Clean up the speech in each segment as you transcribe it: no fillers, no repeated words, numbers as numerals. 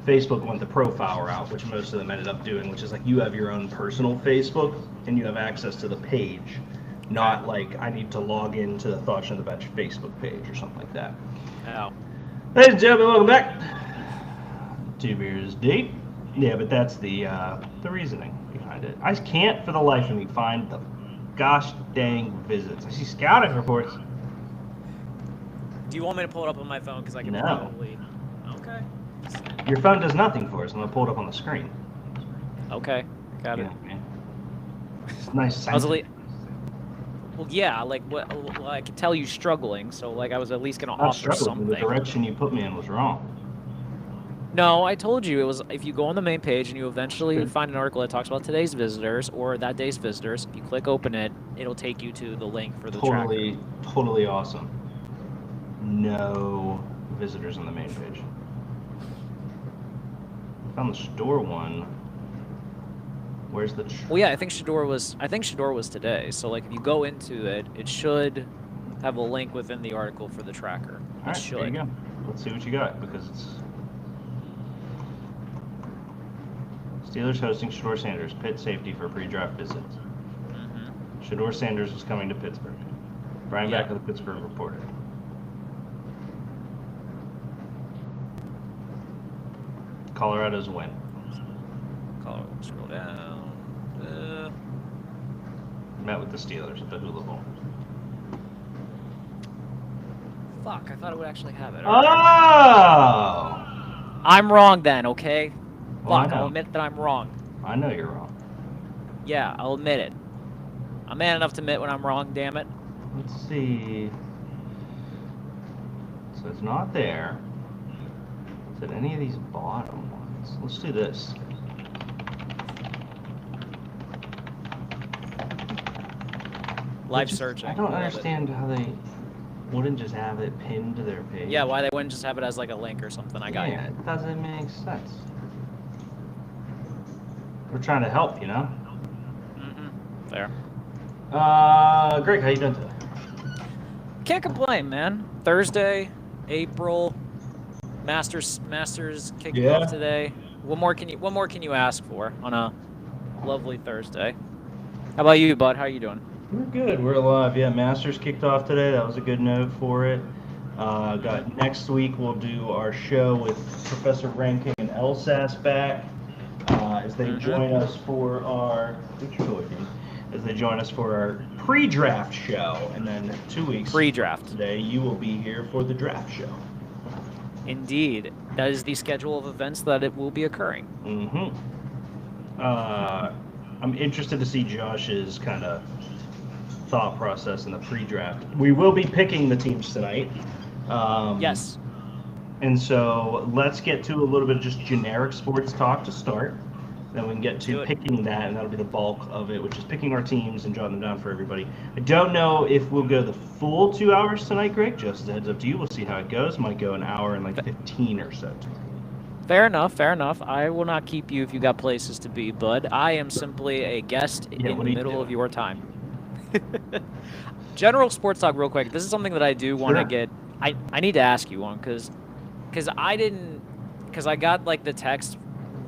Facebook went the profile route, which most of them ended up doing, which is like you have your own personal Facebook and you have access to the page, not like I need to log into the Thoughts on the Bench Facebook page or something like that. Oh. Ladies and gentlemen, welcome back. 2 beers deep. Yeah, but that's the reasoning behind it. I can't for the life of me find the gosh dang visits. I see scouting reports. Do you want me to pull it up on my phone? Because I can probably... Okay. Your phone does nothing for us. I'm going to pull it up on the screen. Okay. Got it. Man. It's nice. Well, yeah, like, well, I could tell you struggling, so, like, I was at least going to offer something. The direction you put me in was wrong. No, I told you it was, if you go on the main page and you eventually find an article that talks about today's visitors or that day's visitors, if you click open it, it'll take you to the link for the tracker. Totally awesome. No visitors on the main page. Found the store one. Where's the... Well, yeah, I think Shador was today. So, like, if you go into it, it should have a link within the article for the tracker. All right, there you go. Let's see what you got, because it's... Steelers hosting Shador Sanders, Pitt safety for pre-draft visits. Mm-hmm. Shador Sanders is coming to Pittsburgh. Brian Back of the Pittsburgh Reporter. Colorado's win. Colorado, scroll down. Met with the Steelers at the Hula Bowl. Fuck, I thought it would actually have it. Oh! I'm wrong then, okay? Well, Fuck, I'll admit that I'm wrong. I know you're wrong. Yeah, I'll admit it. I'm man enough to admit when I'm wrong, damn it. Let's see. So it's not there. Is it any of these bottom ones? Let's do this. Live searching. I don't understand how they wouldn't just have it pinned to their page. Yeah, why they wouldn't just have it as like a link or something. I got you. Yeah, it doesn't make sense. We're trying to help, you know? Mm-hmm. Fair. Greg, how you doing today? Can't complain, man. Thursday, April, Masters kicking off today. What more can you ask for on a lovely Thursday? How about you, bud? How are you doing? We're good. We're alive. Yeah, Masters kicked off today. That was a good note for it. Got next week we'll do our show with Professor Ranking and LSAS back as they join us for our pre-draft show, and then 2 weeks pre-draft today you will be here for the draft show. Indeed, that is the schedule of events that it will be occurring. I'm interested to see Josh's kind of thought process in the pre-draft. We will be picking the teams tonight. Yes. And so let's get to a little bit of just generic sports talk to start. Then we can get to picking that, and that'll be the bulk of it, which is picking our teams and jotting them down for everybody. I don't know if we'll go the full 2 hours tonight, Greg. Just a heads up to you. We'll see how it goes. Might go an hour and like 15 or so tonight. Fair enough. I will not keep you if you got places to be, bud. I am simply a guest in the middle of your time. General sports talk real quick. This is something that I do want to get. I need to ask you one because I got like the text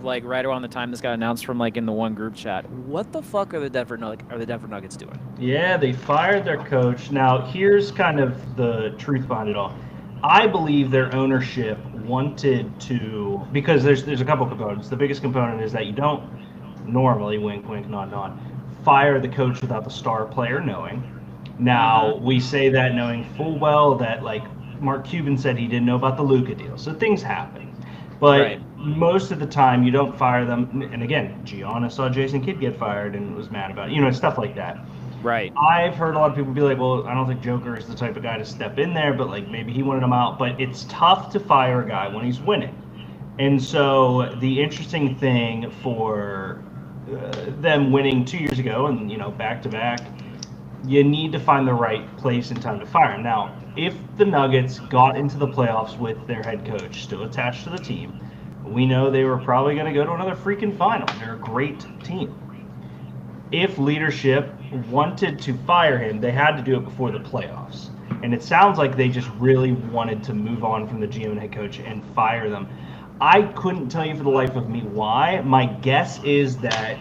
like right around the time this got announced from like in the one group chat. What the fuck are the Denver Nuggets doing? Yeah, they fired their coach. Now here's kind of the truth behind it all. I believe their ownership wanted to, because there's a couple components. The biggest component is that you don't normally, wink wink nod nod, fire the coach without the star player knowing. Now we say that knowing full well that like Mark Cuban said he didn't know about the Luka deal, so things happen. But most of the time you don't fire them. And again, Giannis saw Jason Kidd get fired and was mad about it, stuff like that. Right. I've heard a lot of people be like, well, I don't think Joker is the type of guy to step in there, but like maybe he wanted him out. But it's tough to fire a guy when he's winning. And so the interesting thing for them winning 2 years ago and, back to back, you need to find the right place and time to fire him. Now, if the Nuggets got into the playoffs with their head coach still attached to the team, we know they were probably going to go to another freaking final. They're a great team. If leadership wanted to fire him, they had to do it before the playoffs. And it sounds like they just really wanted to move on from the GM and head coach and fire them. I couldn't tell you for the life of me why. My guess is that,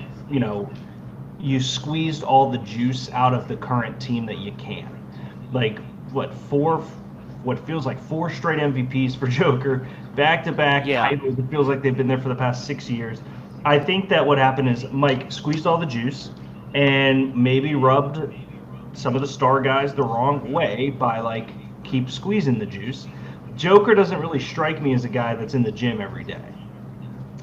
you squeezed all the juice out of the current team that you can. Like, what feels like 4 straight MVPs for Joker, back-to-back titles. It feels like they've been there for the past 6 years. I think that what happened is Mike squeezed all the juice and maybe rubbed some of the star guys the wrong way by, like, keep squeezing the juice. Joker doesn't really strike me as a guy that's in the gym every day.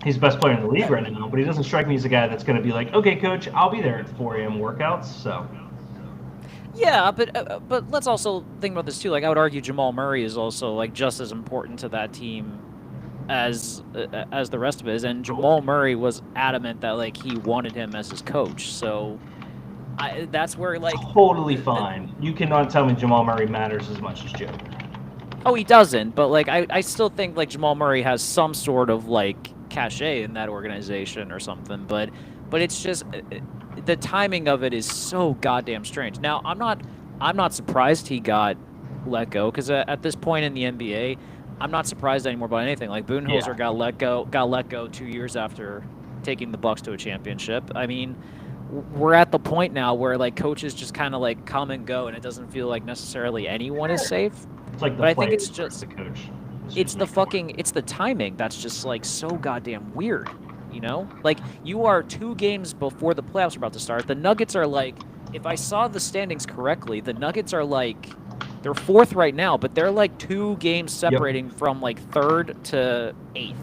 He's the best player in the league right now, but he doesn't strike me as a guy that's going to be like, okay, coach, I'll be there at 4 a.m. workouts. So. Yeah, but let's also think about this too. Like, I would argue Jamal Murray is also like just as important to that team as the rest of it is, and Jamal Murray was adamant that like he wanted him as his coach. So that's where like totally fine. You cannot tell me Jamal Murray matters as much as Joker. Oh, he doesn't, but like I still think like Jamal Murray has some sort of like cachet in that organization or something, but it's just the timing of it is so goddamn strange. Now, I'm not surprised he got let go, because at this point in the NBA, I'm not surprised anymore by anything. Like Budenholzer got let go 2 years after taking the Bucks to a championship. I mean, we're at the point now where like coaches just kind of like come and go, and it doesn't feel like necessarily anyone is safe. It's like but I think it's just the coach. It's the timing that's just like so goddamn weird. Like, you are 2 games before the playoffs are about to start. The Nuggets are like, if I saw the standings correctly, the Nuggets are like, they're 4th right now, but they're like 2 games separating from like 3rd to 8th.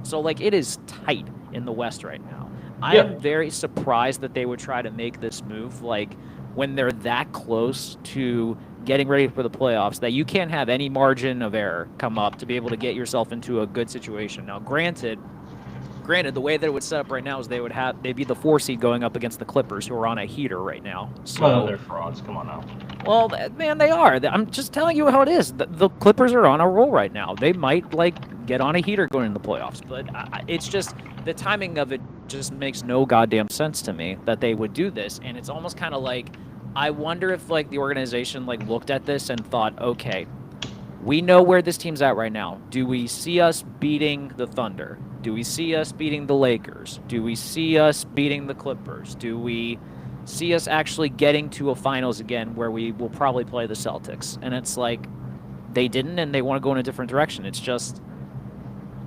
So like, it is tight in the West right now. I am very surprised that they would try to make this move like when they're that close to getting ready for the playoffs, that you can't have any margin of error come up to be able to get yourself into a good situation. Now, granted, the way that it would set up right now is they'd be the 4 seed going up against the Clippers, who are on a heater right now. So they're frauds. Come on now. Well, man, they are. I'm just telling you how it is. The Clippers are on a roll right now. They might like get on a heater going into the playoffs, but it's just the timing of it just makes no goddamn sense to me that they would do this. And it's almost kind of like, I wonder if like the organization like looked at this and thought, okay, we know where this team's at right now. Do we see us beating the Thunder? Do we see us beating the Lakers? Do we see us beating the Clippers? Do we see us actually getting to a finals again where we will probably play the Celtics? And it's like, they didn't, and they want to go in a different direction. It's just,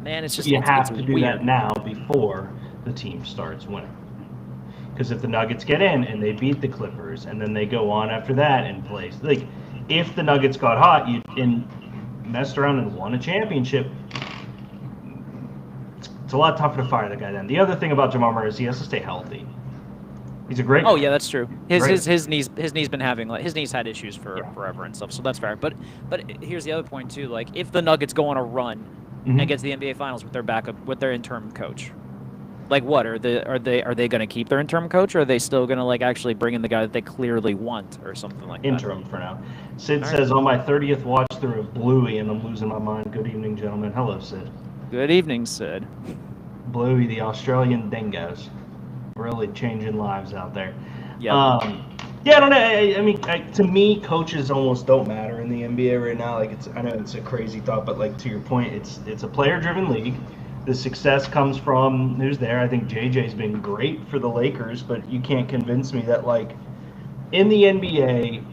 man, it's just, you have to do weird. that now before the team starts winning. Because if the Nuggets get in and they beat the Clippers, and then they go on after that and play, like, if the Nuggets got hot and messed around and won a championship, it's a lot tougher to fire the guy then. The other thing about Jamal Murray is he has to stay healthy. He's a great. Oh yeah, that's true. His knees been having like his knees had issues for forever and stuff. So that's fair. But here's the other point too. Like, if the Nuggets go on a run and get to the NBA Finals with their backup, with their interim coach, like, what are they going to keep their interim coach, or are they still going to like actually bring in the guy that they clearly want or something like interim for now? Sid says, on my 30th watch through of Bluey, and I'm losing my mind. Good evening, gentlemen. Hello, Sid. Good evening, Sid. Bluey, the Australian dingoes, really changing lives out there. Yeah. I don't know. I mean, to me, coaches almost don't matter in the NBA right now. Like, I know it's a crazy thought, but like, to your point, it's a player-driven league. The success comes from who's there. I think JJ's been great for the Lakers, but you can't convince me that, like, in the NBA,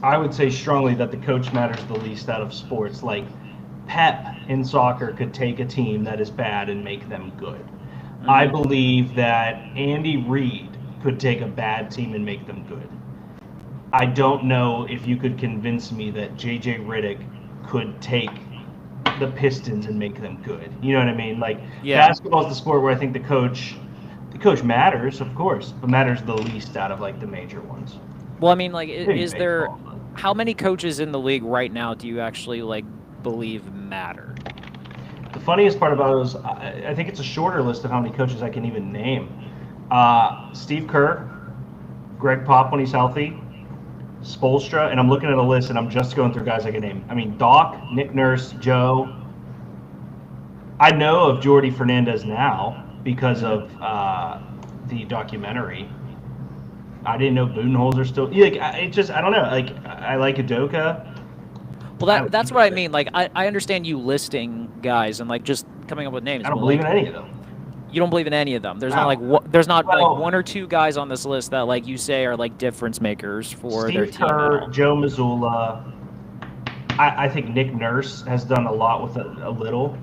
I would say strongly that the coach matters the least out of sports. Like, Pep in soccer could take a team that is bad and make them good. Mm-hmm. I believe that Andy Reid could take a bad team and make them good. I don't know if you could convince me that JJ Redick could take the Pistons and make them good. You know what I mean? Like, basketball's the sport where I think the coach matters, of course, but matters the least out of like the major ones. Well, I mean, like, is there how many coaches in the league right now do you actually like believe matter? The funniest part about it is I think it's a shorter list of how many coaches I can even name. Steve Kerr, Greg Pop when he's healthy, Spoelstra, and I'm looking at a list and I'm just going through guys I can name. I mean, Doc, Nick Nurse, Joe. I know of Jordi Fernandez now because of the documentary. I didn't know Budenholzer still. Like, I don't know. Like, I like Udoka. Well, that's what I mean. Like, I understand you listing guys and like just coming up with names. I don't believe in any of them. You don't believe in any of them. There's No. not like one or two guys on this list that like you say are like difference makers for their Steve team. Kerr, Joe Mazzulla. I think Nick Nurse has done a lot with a little,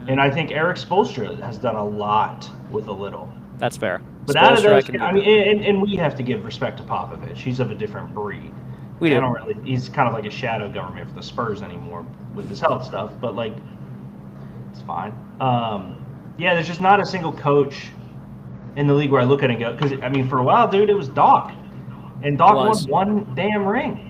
and I think Eric Spoelstra has done a lot with a little. That's fair. But out of those, I mean, and we have to give respect to Popovich. He's of a different breed. We do. He's kind of like a shadow government for the Spurs anymore with his health stuff, but like, it's fine. Yeah, there's just not a single coach in the league where I look at it and go, because I mean, for a while, dude, it was Doc, and Doc won one damn ring.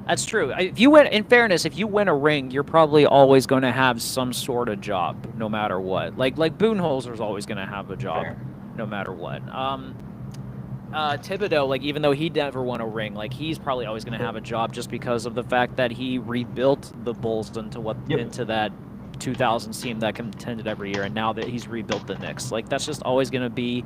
That's true. If you win, in fairness, if you win a ring, you're probably always going to have some sort of job, no matter what. Like Budenholzer's always going to have a job, no matter what. Thibodeau, like even though he never won a ring, like he's probably always going to have a job just because of the fact that he rebuilt the Bulls into that 2000s team that contended every year, and now that he's rebuilt the Knicks, like that's just always going to be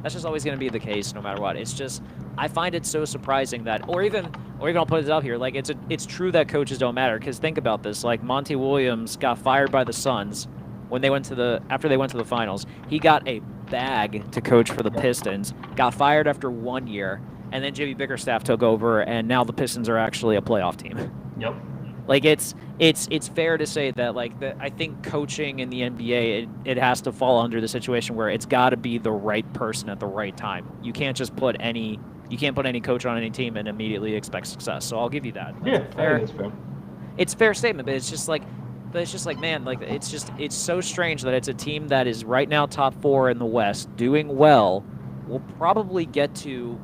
the case, no matter what. It's just, I find it so surprising that, or even I'll put it out here, like it's true that coaches don't matter, because think about this, like Monty Williams got fired by the Suns when after they went to the finals. He got a bag to coach for the Pistons, got fired after 1 year, and then Jimmy Bickerstaff took over, and now the Pistons are actually a playoff team. Yep. Like it's fair to say that I think coaching in the NBA it has to fall under the situation where it's got to be the right person at the right time. You can't just put any coach on any team and immediately expect success. So I'll give you that. Yeah, fair. That's fair. It's a fair statement, but it's just like man, like it's so strange that it's a team that is right now top 4 in the West, doing well, will probably get to.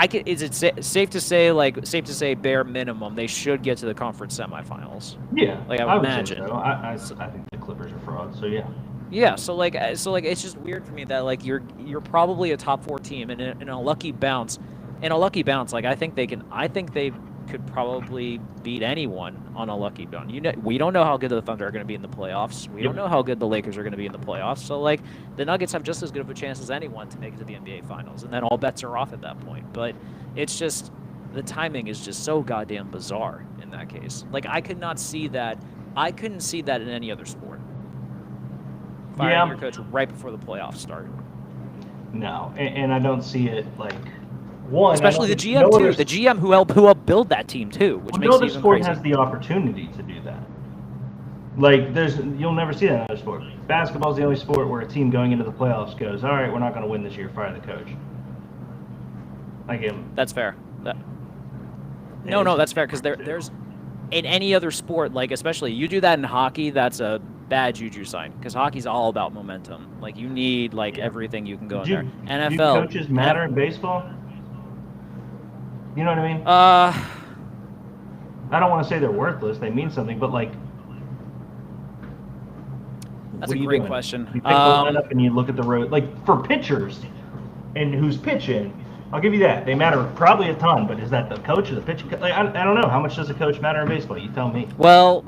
Is it safe to say bare minimum they should get to the conference semifinals? Yeah, like I would imagine. So. I think the Clippers are frauds. So yeah. Yeah, so it's just weird for me that like you're probably a top 4 team, and in a lucky bounce, like I think they could probably beat anyone on a lucky bounce. We don't know how good the Thunder are going to be in the playoffs. We don't know how good the Lakers are going to be in the playoffs. So like the Nuggets have just as good of a chance as anyone to make it to the NBA Finals, and then all bets are off at that point. But it's just the timing is just so goddamn bizarre in that case. Like I couldn't see that in any other sport. Firing your coach right before the playoffs start. No, and I don't see it like. One, especially the GM too. The GM who helped build that team too, which makes it even sport crazy. Has the opportunity to do that. Like you'll never see that in another sport. Basketball is the only sport where a team going into the playoffs goes, all right, we're not going to win this year. Fire the coach. That's fair. No, that's fair because there's in any other sport, like especially you do that in hockey, that's a bad juju sign because hockey's all about momentum. Like you need everything you can go in there. NFL. Do coaches matter in baseball? You know what I mean? I don't want to say they're worthless. They mean something, but like, that's a great question. You pick the lineup and you look at the road. Like for pitchers, and who's pitching, I'll give you that. They matter probably a ton, but is that the coach or the pitching? Like, I don't know. How much does a coach matter in baseball? You tell me. Well,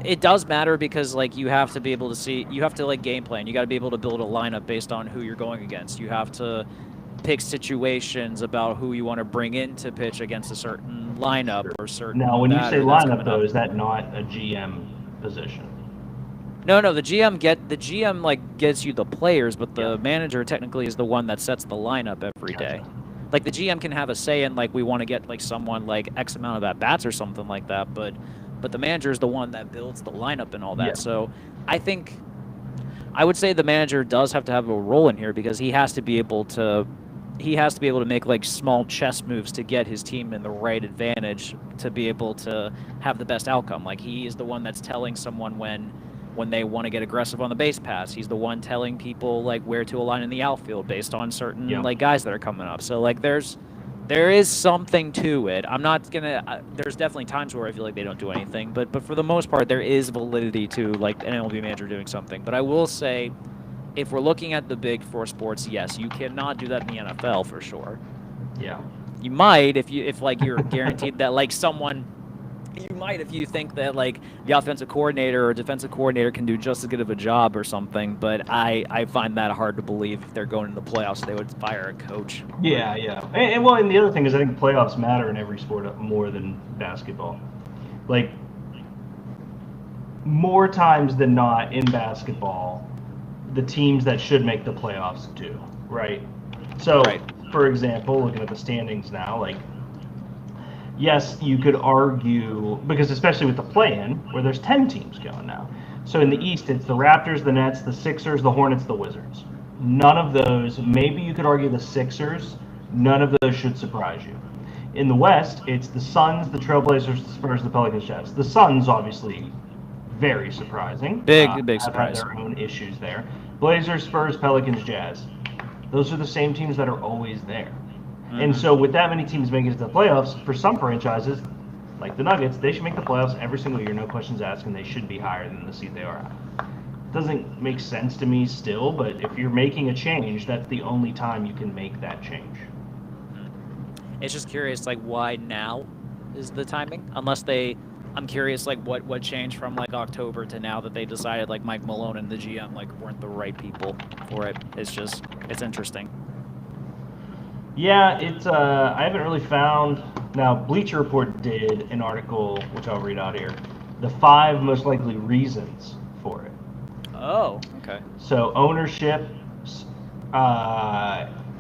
it does matter because like you have to be able to see. You have to like game plan. You got to be able to build a lineup based on who you're going against. You have to pick situations about who you want to bring in to pitch against a certain lineup or certain. Now, when you say lineup, though, is that not a GM position? No, the GM like gets you the players, but the manager technically is the one that sets the lineup every day. Like the GM can have a say in like we want to get like someone like X amount of at bats or something like that, but the manager is the one that builds the lineup and all that. Yeah. So I would say the manager does have to have a role in here because he has to be able to make like small chess moves to get his team in the right advantage to be able to have the best outcome. Like he is the one that's telling someone when they want to get aggressive on the base pass. He's the one telling people like where to align in the outfield based on certain like guys that are coming up. So like there is something to it. I'm not gonna. There's definitely times where I feel like they don't do anything, but for the most part there is validity to like an MLB manager doing something. But I will say, if we're looking at the big 4 sports, yes, you cannot do that in the NFL for sure. Yeah. You might if like you're guaranteed that like someone You might if you think that like the offensive coordinator or defensive coordinator can do just as good of a job or something, but I find that hard to believe. If they're going into the playoffs, they would fire a coach. Yeah, yeah. And the other thing is I think playoffs matter in every sport more than basketball. Like, more times than not in basketball, the teams that should make the playoffs do, right? So, for example, looking at the standings now, like, yes, you could argue, because especially with the play-in, where there's 10 teams going now. So in the East, it's the Raptors, the Nets, the Sixers, the Hornets, the Wizards. None of those, maybe you could argue the Sixers, none of those should surprise you. In the West, it's the Suns, the Trailblazers, the Spurs, the Pelicans, Jazz. The Suns, obviously, very surprising. Big surprise. Have had their own issues there. Blazers, Spurs, Pelicans, Jazz. Those are the same teams that are always there. And so with that many teams making it to the playoffs, for some franchises, like the Nuggets, they should make the playoffs every single year, no questions asked, and they should be higher than the seed they are at. Doesn't make sense to me still, but if you're making a change, that's the only time you can make that change. It's just curious, like, why now is the timing? I'm curious, like, what changed from, like, October to now that they decided, like, Mike Malone and the GM, like, weren't the right people for it. It's interesting. Yeah, it's I haven't really found. Now, Bleacher Report did an article, which I'll read out here, the 5 most likely reasons for it. Oh, okay. So ownership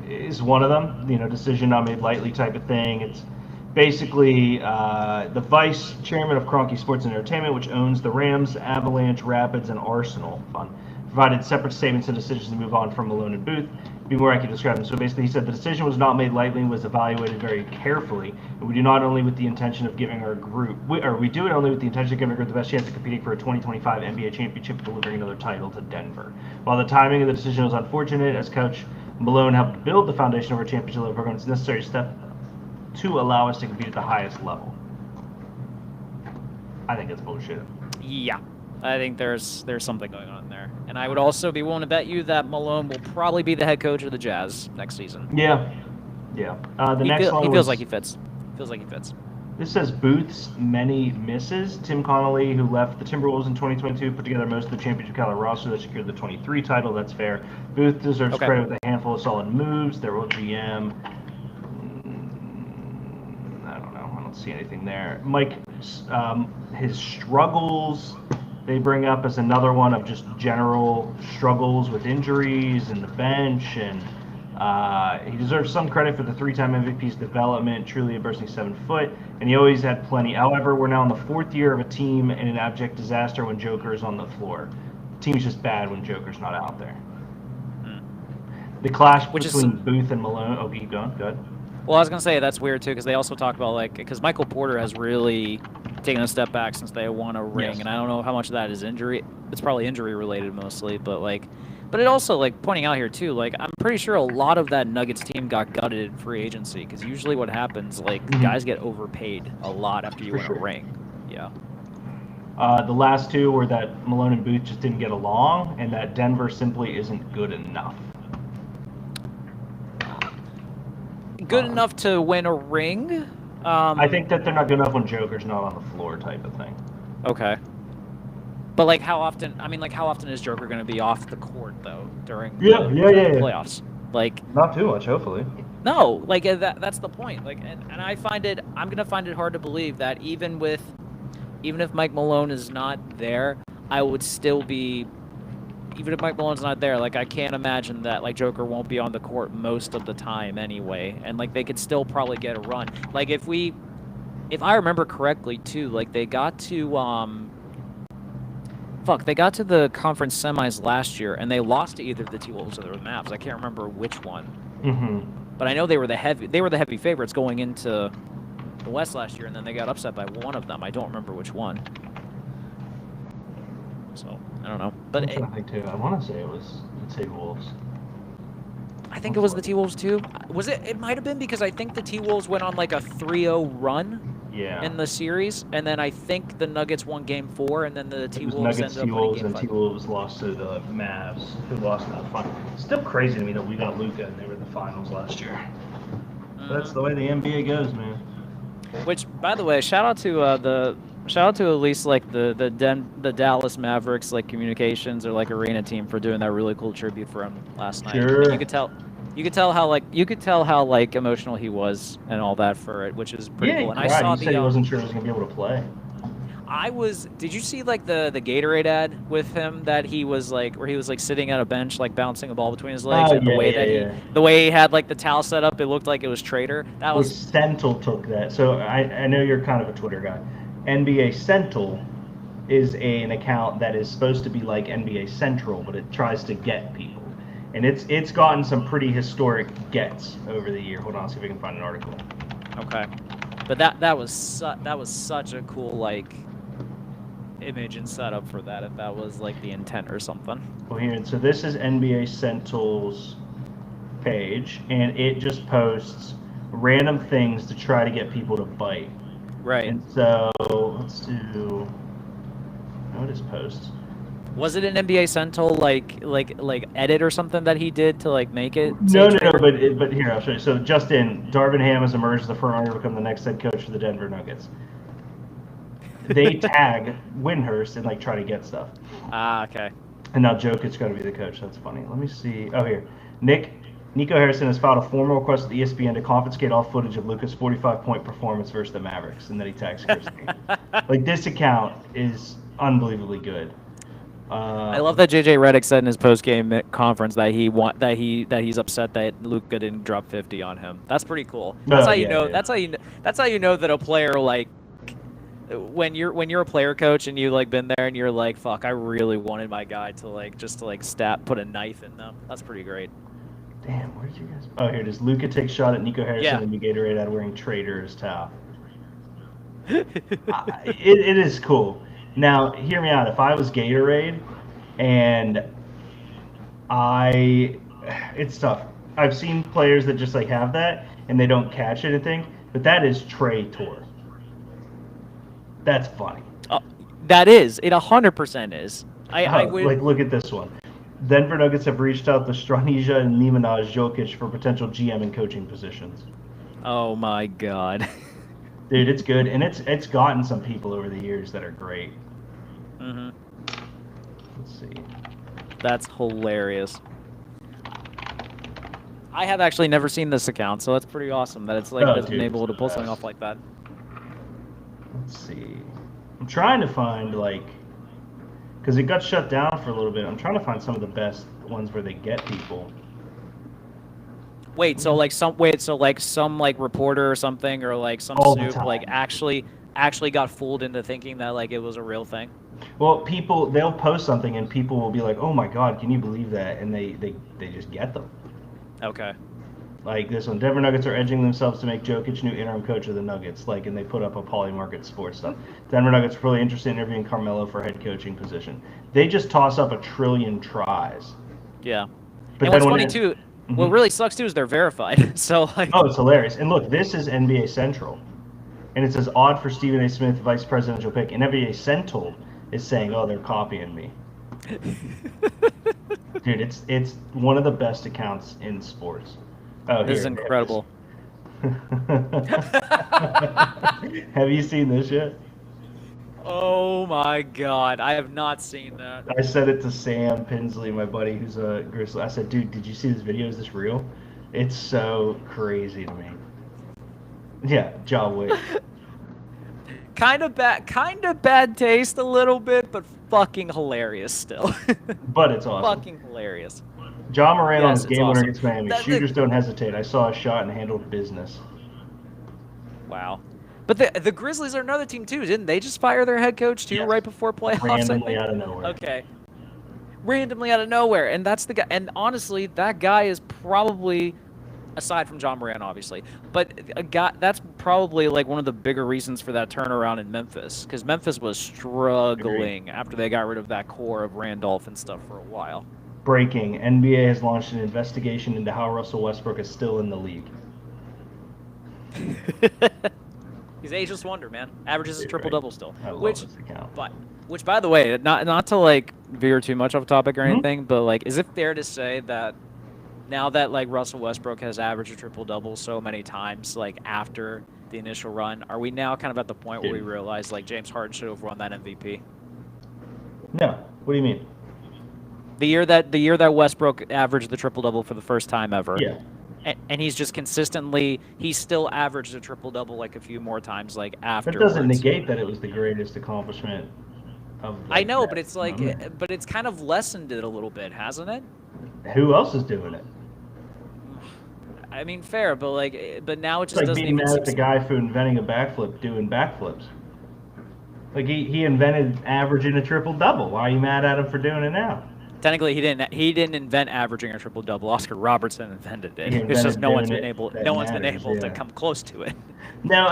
is one of them. Decision not made lightly type of thing. It's basically the vice chairman of Kroenke Sports and Entertainment, which owns the Rams, Avalanche, Rapids, and Arsenal Fund, provided separate statements and decisions to move on from Malone and Booth. Be more accurate describe them. So basically, he said the decision was not made lightly and was evaluated very carefully. And we do not only with the intention of giving our group, we do it only with the intention of giving our group the best chance of competing for a 2025 NBA championship and delivering another title to Denver. While the timing of the decision was unfortunate, as Coach Malone helped build the foundation of our championship level program, it's a necessary step to allow us to compete at the highest level. I think that's bullshit. Yeah. I think there's something going on there. And I would also be willing to bet you that Malone will probably be the head coach of the Jazz next season. Yeah. He feels like he fits. This says Booth's many misses. Tim Connolly, who left the Timberwolves in 2022, put together most of the championship caliber roster that secured the 23 title. That's fair. Booth deserves credit with a handful of solid moves. Their old GM. I don't know. I don't see anything there. Mike, his struggles they bring up as another one of just general struggles with injuries and the bench, and he deserves some credit for the 3-time MVP's development, truly a bursting 7 foot, and he always had plenty. However, we're now in the 4th year of a team in an abject disaster when Joker is on the floor. The team's just bad when Joker's not out there. The clash between Booth and Malone. Oh, keep going. Good. Well, I was going to say that's weird, too, because they also talk about, because Michael Porter has really taken a step back since they won a ring, and I don't know how much of that is injury. It's probably injury-related mostly, but it also, pointing out here, too, I'm pretty sure a lot of that Nuggets team got gutted in free agency, because usually what happens, guys get overpaid a lot after you win a ring. Yeah. The last 2 were that Malone and Booth just didn't get along, and that Denver simply isn't good enough. Good enough to win a ring? I think that they're not good enough when Joker's not on the floor type of thing. Okay. But, how often is Joker going to be off the court, though, during the playoffs? Not too much, hopefully. No, that's the point. And I'm going to find it hard to believe that even if Mike Malone is not there, I would still be... Even if Mike Malone's not there, I can't imagine that, Joker won't be on the court most of the time anyway. And, they could still probably get a run. If I remember correctly, too, they got to, they got to the conference semis last year, and they lost to either the T-Wolves or the Mavs. I can't remember which one. Mm-hmm. But I know they were the heavy favorites going into the West last year, and then they got upset by one of them. I don't remember which one. So... I don't know, but I think too. I want to say it was the T-Wolves. I think it was the T-Wolves too. Was it? It might have been because I think the T-Wolves went on a 3-0 run. Yeah. In the series, and then I think the Nuggets won Game 4, and then the T-Wolves ended up winning Game 5. T-Wolves lost to the Mavs, who lost in the final. Still crazy to me that we got Luka and they were in the finals last year. That's the way the NBA goes, man. Which, by the way, shout out to Shout out to at least like the Dallas Mavericks like communications or like arena team for doing that really cool tribute for him last night. Sure. And you could tell how like emotional he was and all that for it, which is pretty cool. And I saw he said he wasn't sure he was gonna be able to play. Did you see like the Gatorade ad with him that he was like, where he was like sitting at a bench like bouncing a ball between his legs, and the way he had like the towel set up, it looked like it was Trader. That was Sentinel took that. So I know you're kind of a Twitter guy. NBA Sentinel is an account that is supposed to be like NBA Central, but it tries to get people, and it's gotten some pretty historic gets over the year. Hold on, see if I can find an article. Okay, but that was such a cool like image and setup for that, if that was like the intent or something. Well, here, so this is NBA Sentinel's page, and it just posts random things to try to get people to bite. Right. And so let's do. What is posts? Was it an NBA Sentinel like edit or something that he did to like make it? No, but here I'll show you. So just in, Darvin Ham has emerged as the front runner to become the next head coach for the Denver Nuggets. They tag Windhurst and like try to get stuff. Ah, okay. And now Jokic's going to be the coach. That's funny. Let me see. Oh, here. Nico Harrison has filed a formal request with ESPN to confiscate all footage of Luka's 45-point performance versus the Mavericks, and then he tags Christie. Like, this account is unbelievably good. I love that JJ Redick said in his post-game conference that he's upset that Luka didn't drop 50 on him. That's pretty cool. That's how you know. That's how you know that a player like. When you're a player coach and you like been there and you're like, fuck, I really wanted my guy to like just to like put a knife in them. That's pretty great. Damn, where did you guys? Oh, here it is. Luka takes shot at Nico Harrison and the Gatorade ad wearing Trader's towel. It is cool. Now, hear me out. If I was Gatorade, and it's tough. I've seen players that just like have that and they don't catch anything, but that is Trey Tour. That's funny. That is. It 100% is. I would like look at this one. Denver Nuggets have reached out to Stranija and Nemanja Jokic for potential GM and coaching positions. Oh my god. Dude, it's good, and it's gotten some people over the years that are great. Mhm. Let's see. That's hilarious. I have actually never seen this account, so that's pretty awesome that it's like been able to pull something off like that. Let's see. I'm trying to find like, because it got shut down for a little bit. I'm trying to find some of the best ones where they get people. So some reporter or something, or like some snoop like actually got fooled into thinking that like it was a real thing. Well, they'll post something and people will be like, "Oh my God, can you believe that?" And they just get them. Okay. Like this one, Denver Nuggets are edging themselves to make Jokic new interim coach of the Nuggets. Like, and they put up a Polymarket Sports stuff. Denver Nuggets are really interested in interviewing Carmelo for head coaching position. They just toss up 1 trillion tries. Yeah. But and what's funny too, what really sucks too is they're verified. So like. Oh, it's hilarious. And look, this is NBA Central, and it says odd for Stephen A. Smith, vice presidential pick. And NBA Central is saying, "Oh, they're copying me." Dude, it's one of the best accounts in sports. Oh, this is incredible. Have you seen this yet? Oh my God, I have not seen that. I said it to Sam Pinsley, my buddy who's a Grizzly. I said, dude, did you see this video? Is this real? It's so crazy to me. Yeah, Ja Wick. Kind of bad taste a little bit, but fucking hilarious still. But it's awesome. Fucking hilarious. Ja Morant on his game winner against Miami. Shooters don't hesitate. I saw a shot and handled business. Wow. But the Grizzlies are another team too, didn't they just fire their head coach too right before playoffs? Randomly out of nowhere. Okay. Randomly out of nowhere, and that's the guy. And honestly, that guy is probably, aside from Ja Morant, obviously, but a guy that's probably like one of the bigger reasons for that turnaround in Memphis, because Memphis was struggling after they got rid of that core of Randolph and stuff for a while. Breaking: NBA has launched an investigation into how Russell Westbrook is still in the league. He's ageless wonder, man. Averages a triple-double still. I love this account. Which, by the way, not to like veer too much off topic or anything, but like, is it fair to say that now that like Russell Westbrook has averaged a triple-double so many times, like after the initial run, are we now kind of at the point where we realize like James Harden should have won that MVP? No. What do you mean? The year that Westbrook averaged the triple-double for the first time ever. Yeah. And he's just consistently, he still averaged a triple-double like a few more times like afterwards. That doesn't negate that it was the greatest accomplishment of I know, but it's like, but it's kind of lessened it a little bit, hasn't it? Who else is doing it? I mean, fair, but but now it just like doesn't being even mad at the guy for inventing a backflip, doing backflips. Like he invented averaging a triple-double. Why are you mad at him for doing it now? Technically, he didn't invent averaging a triple-double. Oscar Robertson invented it. It's just no one's been able to come close to it. No,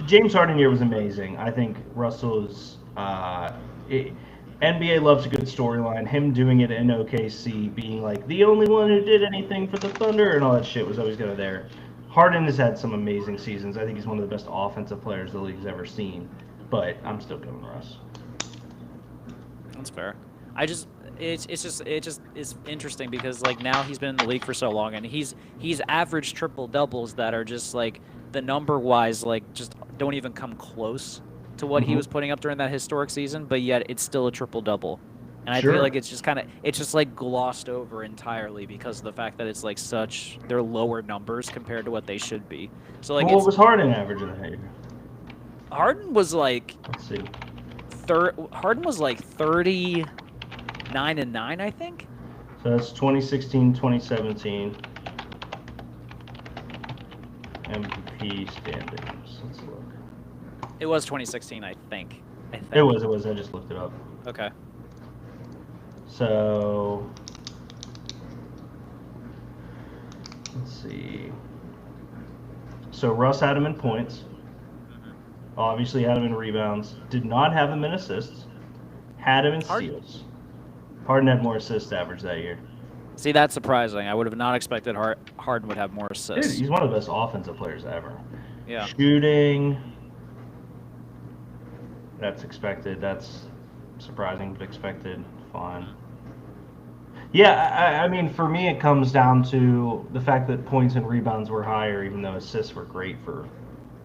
James Harden year was amazing. I think Russell's NBA loves a good storyline. Him doing it in OKC, being like the only one who did anything for the Thunder and all that shit was always going to there. Harden has had some amazing seasons. I think he's one of the best offensive players the league's ever seen. But I'm still going Russ. That's fair. It's interesting because like now he's been in the league for so long and he's averaged triple doubles that are just like the number wise like just don't even come close to what he was putting up during that historic season, but yet it's still a triple double. And I feel like it's just like glossed over entirely because of the fact that it's like they're lower numbers compared to what they should be. So like what was Harden averaging that year? Harden was like let's see. Harden was like 39-9, I think. So that's 2016, 2017 MVP standings. Let's look. It was 2016, I think. It was. I just looked it up. Okay. So let's see. So Russ had him in points. Obviously had him in rebounds. Did not have him in assists. Had him in steals. Harden had more assists average that year. See, that's surprising. I would have not expected Harden would have more assists. Dude, he's one of the best offensive players ever. Yeah. Shooting. That's expected. That's surprising, but expected. Fine. Yeah, I mean, for me, it comes down to the fact that points and rebounds were higher, even though assists were great for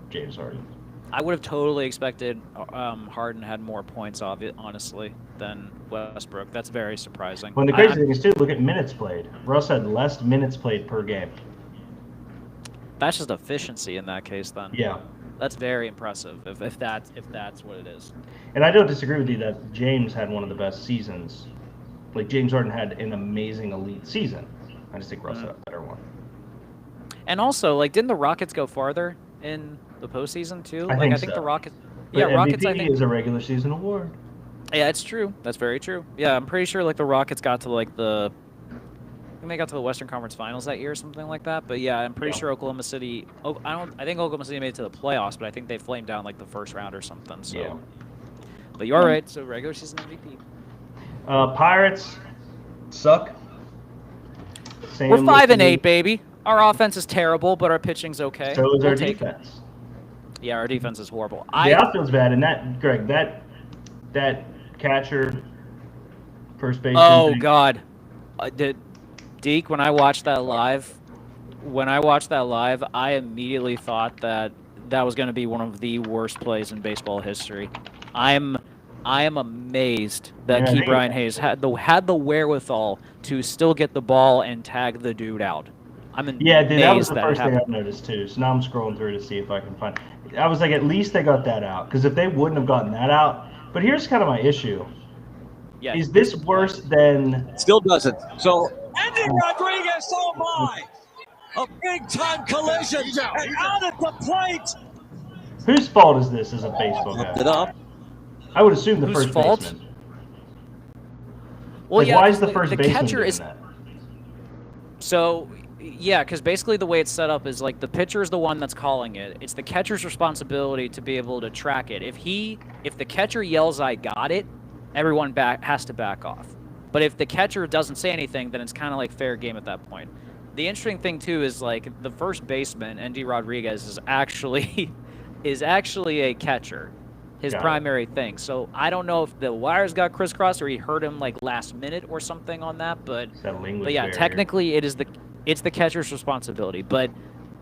James Harden. I would have totally expected Harden had more points, honestly, than Westbrook. That's very surprising. When the crazy thing is, too, look at minutes played. Russ had less minutes played per game. That's just efficiency in that case, then. Yeah. That's very impressive, if that's what it is. And I don't disagree with you that James had one of the best seasons. Like, James Harden had an amazing elite season. I just think Russ had a better one. And also, like, didn't the Rockets go farther in the postseason too? I think the Rockets. But Yeah, MVP Rockets. I think is a regular season award. Yeah, it's true. That's very true. Yeah, I'm pretty sure like the Rockets got to like I think they got to the Western Conference Finals that year or something like that. But yeah, I'm pretty sure Oklahoma City. I think Oklahoma City made it to the playoffs, but I think they flamed down like the first round or something. So. Yeah. But you're right. So regular season MVP. Pirates suck. We're 5-8, baby. Our offense is terrible, but our pitching's okay. So is our defense. Yeah, our defense is horrible. The outfield's bad, and that catcher, first baseman. Oh God, Deke. When I watched that live, I immediately thought that was going to be one of the worst plays in baseball history. I am amazed that Ke'Bryan Hayes had the wherewithal to still get the ball and tag the dude out. I'm amazed. Yeah, dude, that was the first thing I've noticed too. So now I'm scrolling through to see if I can find. I was like, at least they got that out, because if they wouldn't have gotten that out. But here's kind of my issue. Yeah, is this worse than? Still doesn't. So Andy Rodriguez, oh my! A big-time collision and out at the plate. Whose fault is this as a baseball guy? It up. I would assume the first baseman. Well, why is the first baseman catcher doing is that? So. Yeah, because basically the way it's set up is like the pitcher is the one that's calling it. It's the catcher's responsibility to be able to track it. If the catcher yells "I got it," everyone has to back off. But if the catcher doesn't say anything, then it's kind of like fair game at that point. The interesting thing too is like the first baseman, Andy Rodriguez, is actually a catcher. His primary thing. So I don't know if the wires got crisscrossed or he hurt him like last minute or something on that. But yeah, technically it's the catcher's responsibility. But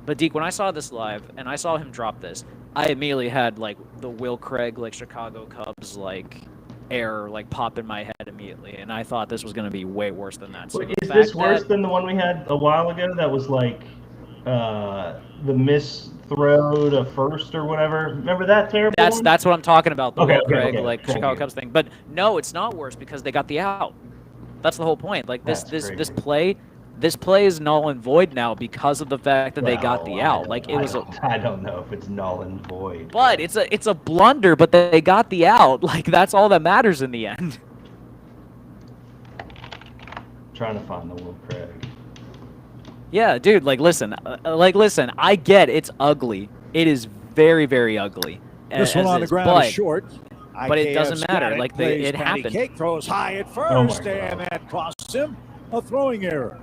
But Deke, when I saw this live and I saw him drop this, I immediately had like the Will Craig like Chicago Cubs like air like pop in my head immediately, and I thought this was going to be way worse than that. So Wait, is this worse than the one we had a while ago that was like the miss throw to first or whatever? Remember that terrible one? That's what I'm talking about, the Okay, Will Craig okay. like Chicago Cubs thing. But no, it's not worse because they got the out. That's the whole point. Like this play is null and void now because of the fact that they got the out. Like it was I don't know if it's null and void. But it's a blunder, but they got the out. Like that's all that matters in the end. Trying to find the Will Craig. Yeah, dude, like listen, I get it's ugly. It is very, very ugly. This one on the ground is short. But it doesn't matter. Like it happened. Cake throws high at first, and that costs him a throwing error.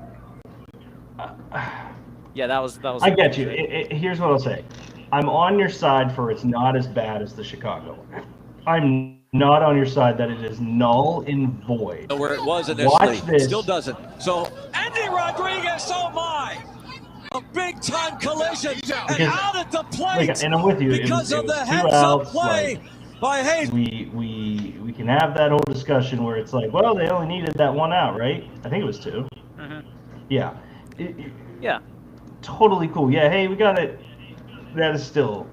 Yeah, that was. I get you. Here's what I'll say. I'm on your side for it's not as bad as the Chicago one. I'm not on your side that it is null and void. Where it was initially. Watch this. Still doesn't. So, Andy Rodriguez, oh my! A big-time collision and out at the plate. And I'm with you. Because it of was the 2 heads-up outs, play by Hayes. We can have that whole discussion where it's like, well, they only needed that 1 out, right? I think it was 2. Mm-hmm. Yeah. Yeah. Totally cool. Yeah, hey, we got it. That is still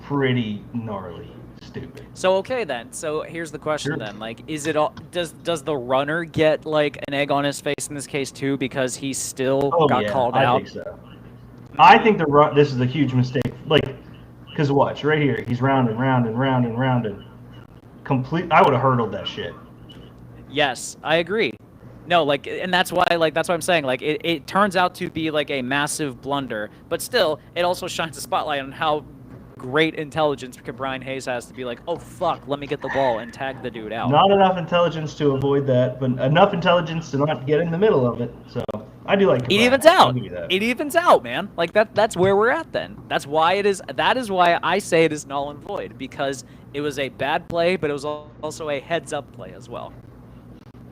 pretty gnarly stupid. So okay then. So here's the question then. Like, is it all? Does the runner get like an egg on his face in this case too because he still got called out? I think so. I think this is a huge mistake. Like, because watch right here, he's rounding. Complete. I would have hurdled that shit. Yes, I agree. No, like, and that's why I'm saying, like, it turns out to be like a massive blunder, but still, it also shines a spotlight on how great intelligence Brian Hayes has to be like, oh fuck, let me get the ball and tag the dude out. Not enough intelligence to avoid that, but enough intelligence to not get in the middle of it. So I do like. It evens out. It evens out, man. Like that's where we're at then. That's why it is. That is why I say it is null and void, because it was a bad play, but it was also a heads up play as well.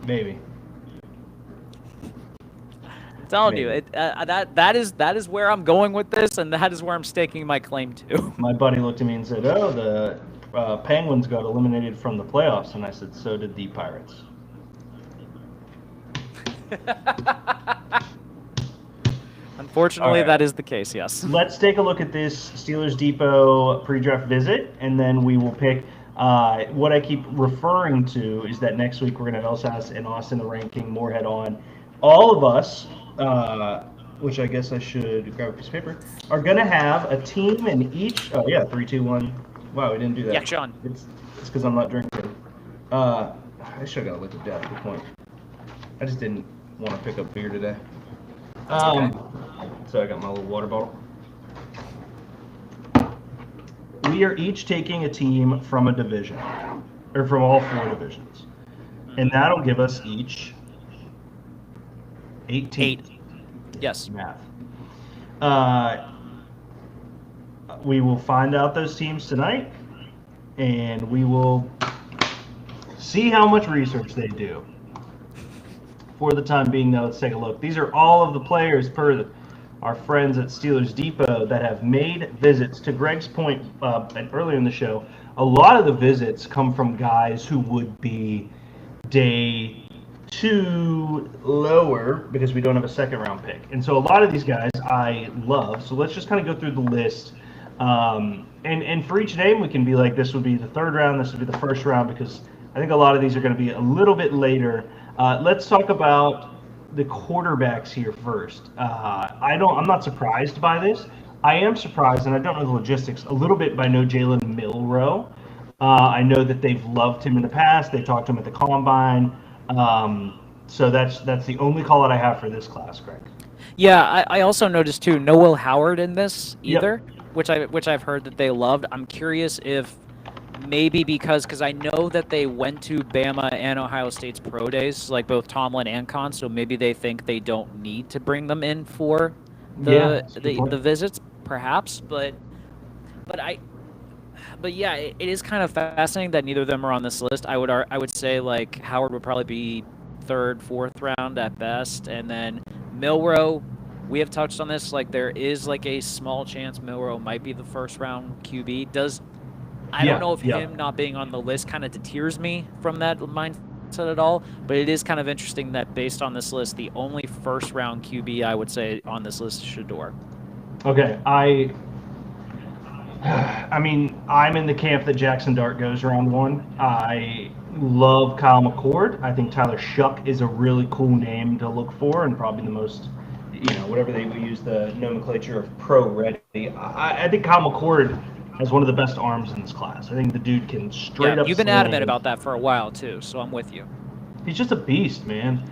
Maybe. I'm telling you, that is where I'm going with this, and that is where I'm staking my claim to. My buddy looked at me and said, "Oh, the Penguins got eliminated from the playoffs," and I said, "So did the Pirates." Unfortunately, that is the case. Yes. Let's take a look at this Steelers Depot pre-draft visit, and then we will pick. What I keep referring to is that next week we're going to have Elsas and Austin the ranking, Moorhead on. All of us, which I guess I should grab a piece of paper, are going to have a team in each. Oh, yeah, 3, 2, 1. Wow, we didn't do that. Yeah, Sean. It's because I'm not drinking. I should have got a liquid death. Good point. I just didn't want to pick up beer today. Okay. So I got my little water bottle. We are each taking a team from a division, or from all 4 divisions. And that'll give us each 8. Yes. Math. We will find out those teams tonight, and we will see how much research they do. For the time being, though, let's take a look. These are all of the players per our friends at Steelers Depot that have made visits. To Greg's point earlier in the show, a lot of the visits come from guys who would be day 2 lower because we don't have a second-round pick. And so a lot of these guys I love. So let's just kind of go through the list. And for each name, we can be like, this would be the 3rd round, this would be the 1st round, because I think a lot of these are going to be a little bit later. Let's talk about the quarterbacks here first. I'm not surprised by this. I am surprised, and I don't know the logistics, a little bit by no Jalen Milroe. I know that they've loved him in the past. They talked to him at the Combine. So that's the only call that I have for this class, Greg. Yeah, I also noticed too, no Will Howard in this either, Yep. which I've heard that they loved. I'm curious if maybe because I know that they went to Bama and Ohio State's pro days, like both Tomlin and Con, so maybe they think they don't need to bring them in for the visits, perhaps. But yeah, it is kind of fascinating that neither of them are on this list. I would say like Howard would probably be 3rd, 4th round at best, and then Milroe we have touched on this. Like, there is like a small chance Milroe might be the first round QB. I don't know if him not being on the list kind of deters me from that mindset at all, but it is kind of interesting that based on this list, the only first round QB I would say on this list is Shedeur. Okay, I mean, I'm in the camp that Jackson Dart goes round 1. I love Kyle McCord. I think Tyler Shuck is a really cool name to look for, and probably the most, whatever they use the nomenclature of pro ready. I think Kyle McCord has one of the best arms in this class. I think the dude can straight up. You've been sling. adamant about that for a while too, so I'm with you. He's just a beast, man.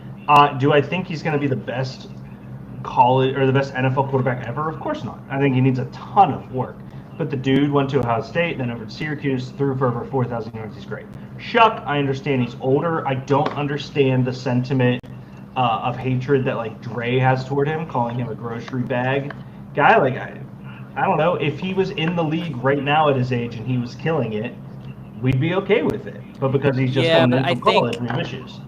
Do I think he's going to be the best college or the best NFL quarterback ever? Of course not. I think he needs a ton of work. But the dude went to Ohio State, then over to Syracuse, threw for over 4,000 yards. He's great. Shuck, I understand he's older. I don't understand the sentiment of hatred that like Dre has toward him, calling him a grocery bag guy. Like I don't know, if he was in the league right now at his age and he was killing it, we'd be okay with it. But because he's just coming in from college, we have issues.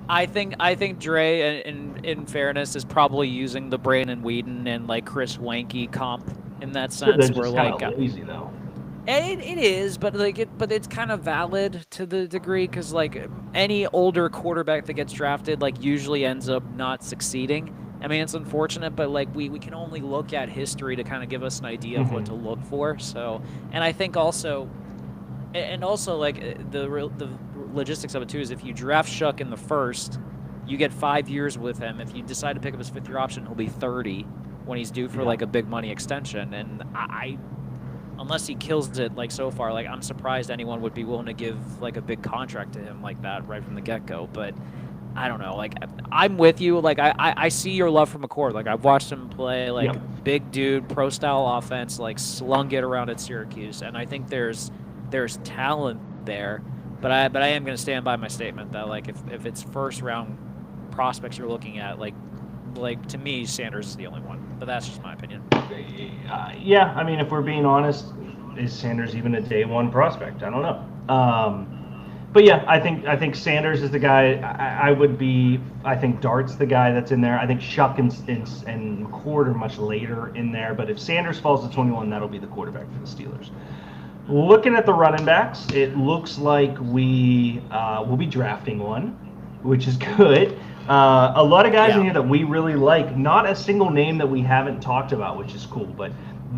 I think Dre, in fairness, is probably using the Brandon Whedon and like Chris Wanke comp in that sense. They're just kind of lazy though. It is, but it's kind of valid to the degree because like any older quarterback that gets drafted like usually ends up not succeeding. I mean, it's unfortunate, but like we can only look at history to kind of give us an idea of what to look for. So, and I think also like the logistics of it too is if you draft Shuck in the first, you get 5 years with him. If you decide to pick up his 5th-year option, he'll be 30 when he's due for like a big money extension. And I unless he kills it like so far, like I'm surprised anyone would be willing to give like a big contract to him like that right from the get-go. But I don't know. Like I'm with you. Like I see your love for McCord. Like I've watched him play like big dude, pro style offense, like slung it around at Syracuse, and I think there's talent there. But I am going to stand by my statement that like if it's first round prospects you're looking at, like to me Sanders is the only one. But that's just my opinion. Yeah, I mean if we're being honest, is Sanders even a day one prospect? I don't know. But yeah, I think Sanders is the guy. I think Dart's the guy that's in there. I think Shuck and McCord are much later in there. But if Sanders falls to 21, that'll be the quarterback for the Steelers. Looking at the running backs, it looks like we will be drafting one, which is good. A lot of guys in here that we really like. Not a single name that we haven't talked about, which is cool. But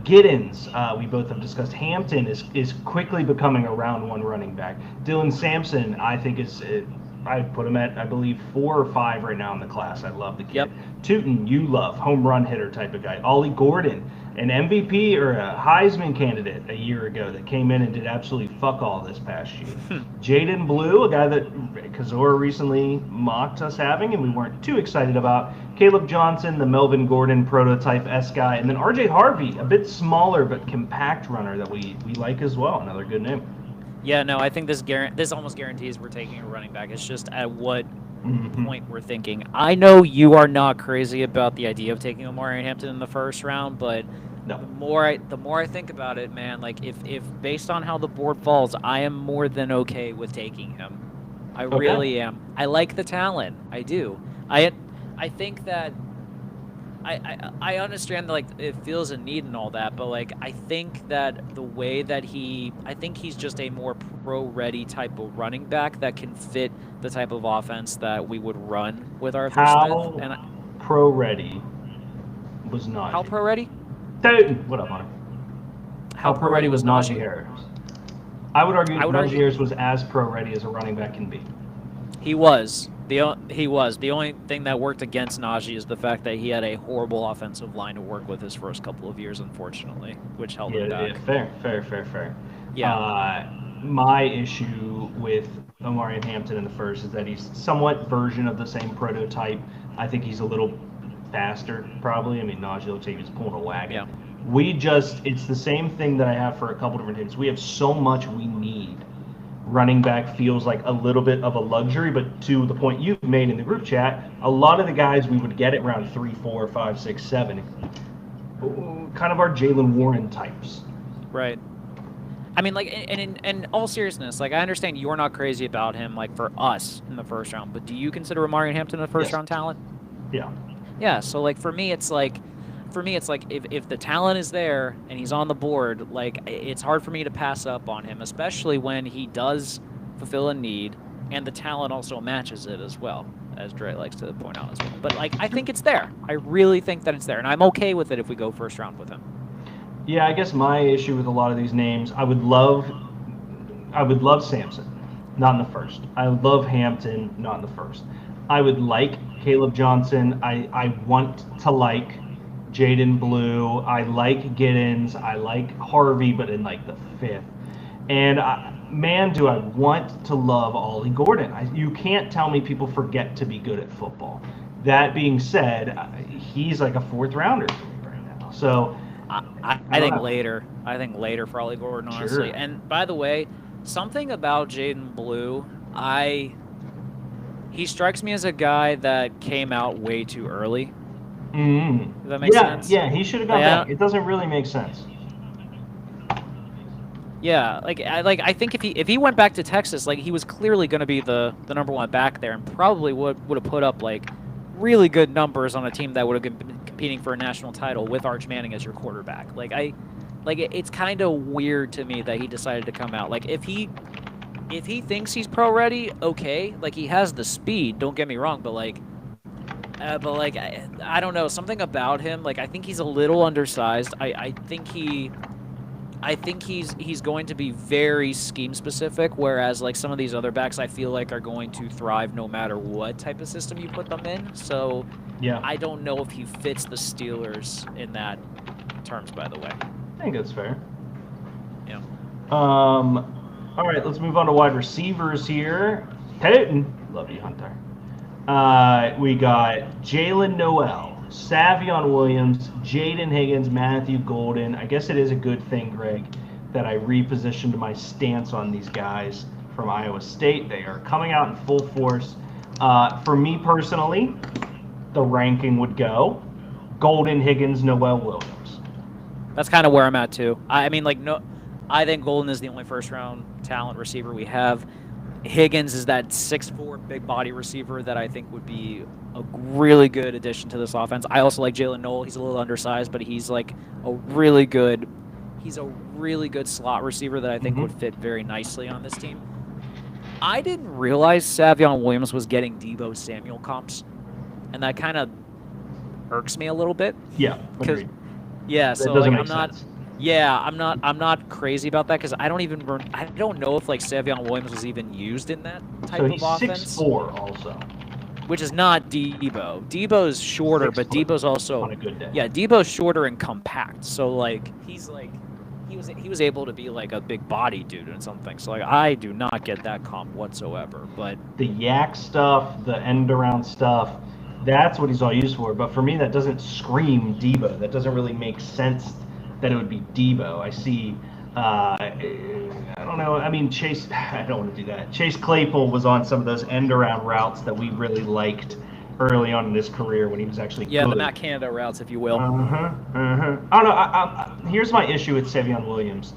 Giddens, we both have discussed. Hampton is quickly becoming a round 1 running back. Dylan Sampson, I think I'd put him at, I believe, 4 or 5 right now in the class. I love the kid. Yep. Tootin, you love, home run hitter type of guy. Ollie Gordon, an MVP or a Heisman candidate a year ago that came in and did absolutely fuck all this past year. Jaden Blue, a guy that Kazora recently mocked us having and we weren't too excited about. Caleb Johnson, the Melvin Gordon prototype S guy. And then RJ Harvey, a bit smaller but compact runner that we like as well. Another good name. Yeah, no, I think this almost guarantees we're taking a running back. It's just at what point we're thinking. I know you are not crazy about the idea of taking Omarion Hampton in the first round, but no. The more I think about it, man, like if based on how the board falls, I am more than okay with taking him. I really am. I like the talent. I do. I think that I understand that, like, it feels a need and all that, but like I think that the way that I think he's just a more pro-ready type of running back that can fit the type of offense that we would run with Arthur Smith. And pro-ready was Najee? How pro-ready? What up, Hunter? How pro-ready was Najee Harris? I would argue Najee Harris was as pro-ready as a running back can be. He was. The only thing that worked against Najee is the fact that he had a horrible offensive line to work with his first couple of years, unfortunately, which held him back. Yeah, fair. Yeah. My issue with Omarion Hampton in the first is that he's somewhat version of the same prototype. I think he's a little faster, probably. I mean, Najee looks like he's pulling a wagon. Yeah. It's the same thing that I have for a couple different teams. We have so much we need. Running back feels like a little bit of a luxury, but to the point you've made in the group chat, a lot of the guys we would get at round 3, 4, 5, 6, 7, kind of our Jaylen Warren types. Right. I mean, like, and in all seriousness, like, I understand you're not crazy about him, like, for us in the first round, but do you consider Omarion Hampton a first-round talent? Yeah. Yeah, so like for me it's like if the talent is there and he's on the board, like it's hard for me to pass up on him, especially when he does fulfill a need and the talent also matches it as well, as Dre likes to point out as well. But like I think it's there. I really think that it's there, and I'm okay with it if we go first round with him. Yeah, I guess my issue with a lot of these names, I would love Samson, not in the first. I would love Hampton, not in the first. I would like Caleb Johnson. I want to like Jaden Blue. I like Giddens. I like Harvey, but in like the fifth. And man, do I want to love Ollie Gordon. You can't tell me people forget to be good at football. That being said, he's like a fourth rounder for me right now. So I think later. I think later for Ollie Gordon, honestly. Sure. And by the way, something about Jaden Blue, he strikes me as a guy that came out way too early. Mm-hmm. Does that make sense? Yeah, he should have gone back. It doesn't really make sense. Yeah, I think if he went back to Texas, like he was clearly going to be the number one back there, and probably would have put up like really good numbers on a team that would have been competing for a national title with Arch Manning as your quarterback. It's kind of weird to me that he decided to come out. Like if he thinks he's pro ready, okay. Like he has the speed. Don't get me wrong, but I don't know, something about him. Like I think he's a little undersized. I think he's going to be very scheme specific, whereas like some of these other backs I feel like are going to thrive no matter what type of system you put them in. So yeah, I don't know if he fits the Steelers in that terms, by the way. I think that's fair. Yeah. All right, let's move on to wide receivers here. Peyton, love you, Hunter. We got Jalen Noel, Savion Williams, Jaden Higgins, Matthew Golden. I guess it is a good thing, Greg, that I repositioned my stance on these guys from Iowa State. They are coming out in full force. For me personally, the ranking would go Golden, Higgins, Noel, Williams. That's kind of where I'm at too. I think Golden is the only first-round talent receiver we have. Higgins is that 6'4" big body receiver that I think would be a really good addition to this offense. I also like Jalen Noel. He's a little undersized, but he's like a really good slot receiver that I think would fit very nicely on this team. I didn't realize Savion Williams was getting Deebo Samuel comps, and that kind of irks me a little bit. Yeah, agreed. Yeah, so like I'm not crazy about that because I don't know if like Savion Williams was even used in that type of offense. He's 6'4" also, which is not Deebo. Deebo's shorter, but Deebo's also on a good day. Yeah, Deebo's shorter and compact. So like he was able to be like a big body dude and something. So like I do not get that comp whatsoever. But the yak stuff, the end around stuff, that's what he's all used for. But for me, that doesn't scream Deebo. That doesn't really make sense that it would be Deebo. I see, I don't know. I mean, Chase, I don't want to do that. Chase Claypool was on some of those end around routes that we really liked early on in his career when he was actually good. The Matt Canada routes, if you will. I don't know. Here's my issue with Savion Williams.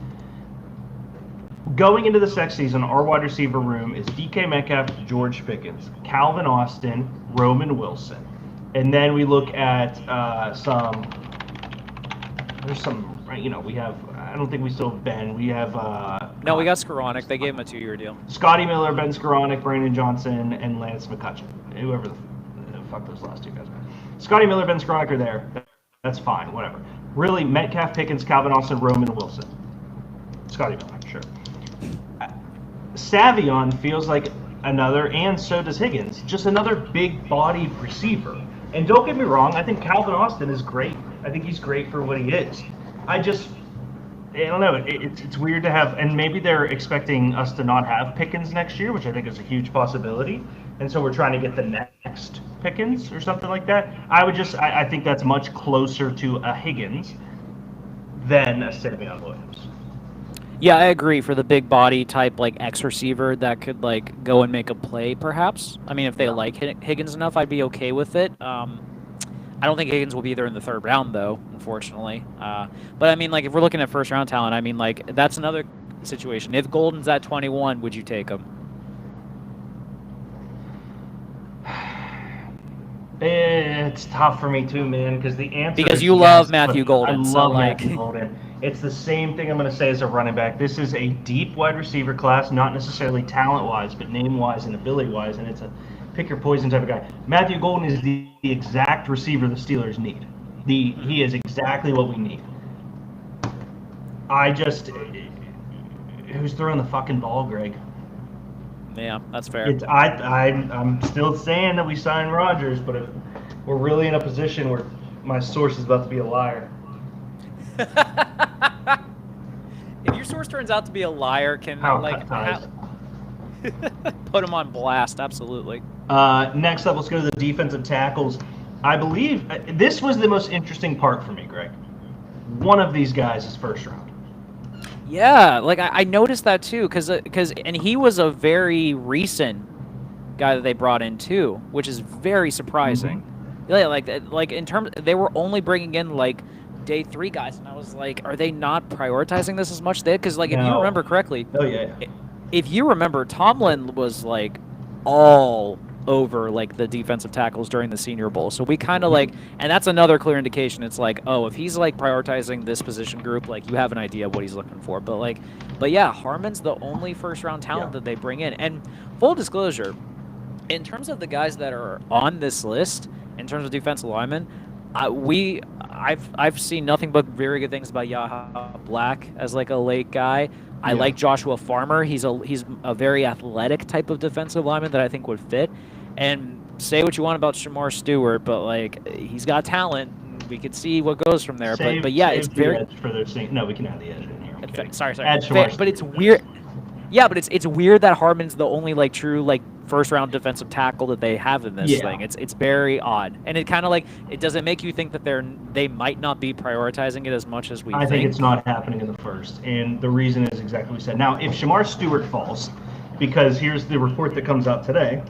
Going into this next season, our wide receiver room is DK Metcalf, George Pickens, Calvin Austin, Roman Wilson. And then we look at there's some, we have, I don't think we still have Ben. We have... no, we got Skoranek. They gave him a 2-year deal. Scotty Miller, Ben Skoranek, Brandon Johnson, and Lance McCutcheon. Whoever the fuck those last two guys are. Scotty Miller, Ben Skoranek are there. That's fine, whatever. Really, Metcalf, Pickens, Calvin Austin, Roman Wilson. Scotty Miller, sure. Savion feels like another, and so does Higgins, just another big-bodied receiver. And don't get me wrong, I think Calvin Austin is great. I think he's great for what he is. I don't know. It's weird to have, and maybe they're expecting us to not have Pickens next year, which I think is a huge possibility. And so we're trying to get the next Pickens or something like that. I think that's much closer to a Higgins than a Savion Williams. Yeah, I agree. For the big body type, like X receiver that could like go and make a play, perhaps. I mean, if they like Higgins enough, I'd be okay with it. I don't think Higgins will be there in the third round, though, unfortunately. But I mean, like if we're looking at first round talent, I mean, like that's another situation. If Golden's at 21, would you take him? It's tough for me too, man, because the answer Because is you yes, love Matthew but Golden, I so, love like- Matthew Golden. It's the same thing I'm going to say as a running back. This is a deep wide receiver class, not necessarily talent-wise, but name-wise and ability-wise, and it's a pick-your-poison type of guy. Matthew Golden is the exact receiver the Steelers need. He is exactly what we need. Who's throwing the fucking ball, Greg? Yeah, that's fair. I'm still saying that we sign Rodgers, but if we're really in a position where my source is about to be a liar. If your source turns out to be a liar, can How like ties. put him on blast? Absolutely. Next up, let's go to the defensive tackles. I believe this was the most interesting part for me, Greg. One of these guys is first round. Yeah, like I noticed that too, because he was a very recent guy that they brought in too, which is very surprising. Yeah, like in terms, they were only bringing in like day 3 guys, and I was like, are they not prioritizing this as much? Because like if you No. remember correctly, Oh yeah. if you remember, Tomlin was like all over like the defensive tackles during the Senior Bowl. So we kind of like, and that's another clear indication. It's like, oh, if he's like prioritizing this position group, like you have an idea of what he's looking for. But yeah, Harmon's the only first round talent that they bring in. And full disclosure, in terms of the guys that are on this list, in terms of defensive linemen, I've seen nothing but very good things about Yaha Black as like a late guy. I like Joshua Farmer. He's a very athletic type of defensive lineman that I think would fit. And say what you want about Shamar Stewart, but like he's got talent. We could see what goes from there. But yeah, it's very. No, we can add the edge in here. Okay. Sorry. Add Shamar But it's Stewart. weird. Yeah, but it's weird that Harmon's the only like true like first round defensive tackle that they have in this thing. It's very odd, and it kind of like it doesn't make you think that they might not be prioritizing it as much as we think. I think it's not happening in the first, and the reason is exactly what we said. Now, if Shamar Stewart falls, because here's the report that comes out today,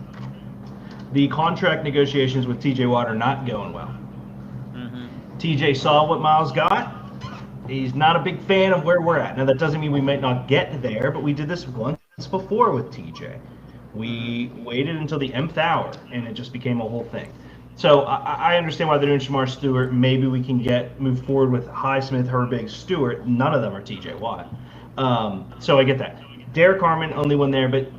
the contract negotiations with TJ Watt are not going well. TJ saw what Miles got. He's not a big fan of where we're at. Now, that doesn't mean we might not get there, but we did this once before with TJ. We waited until the nth hour, and it just became a whole thing. So I understand why they're doing Shamar Stewart. Maybe we can move forward with Highsmith, Herbig, Stewart. None of them are TJ Watt. So I get that. Derek Harmon, only one there, but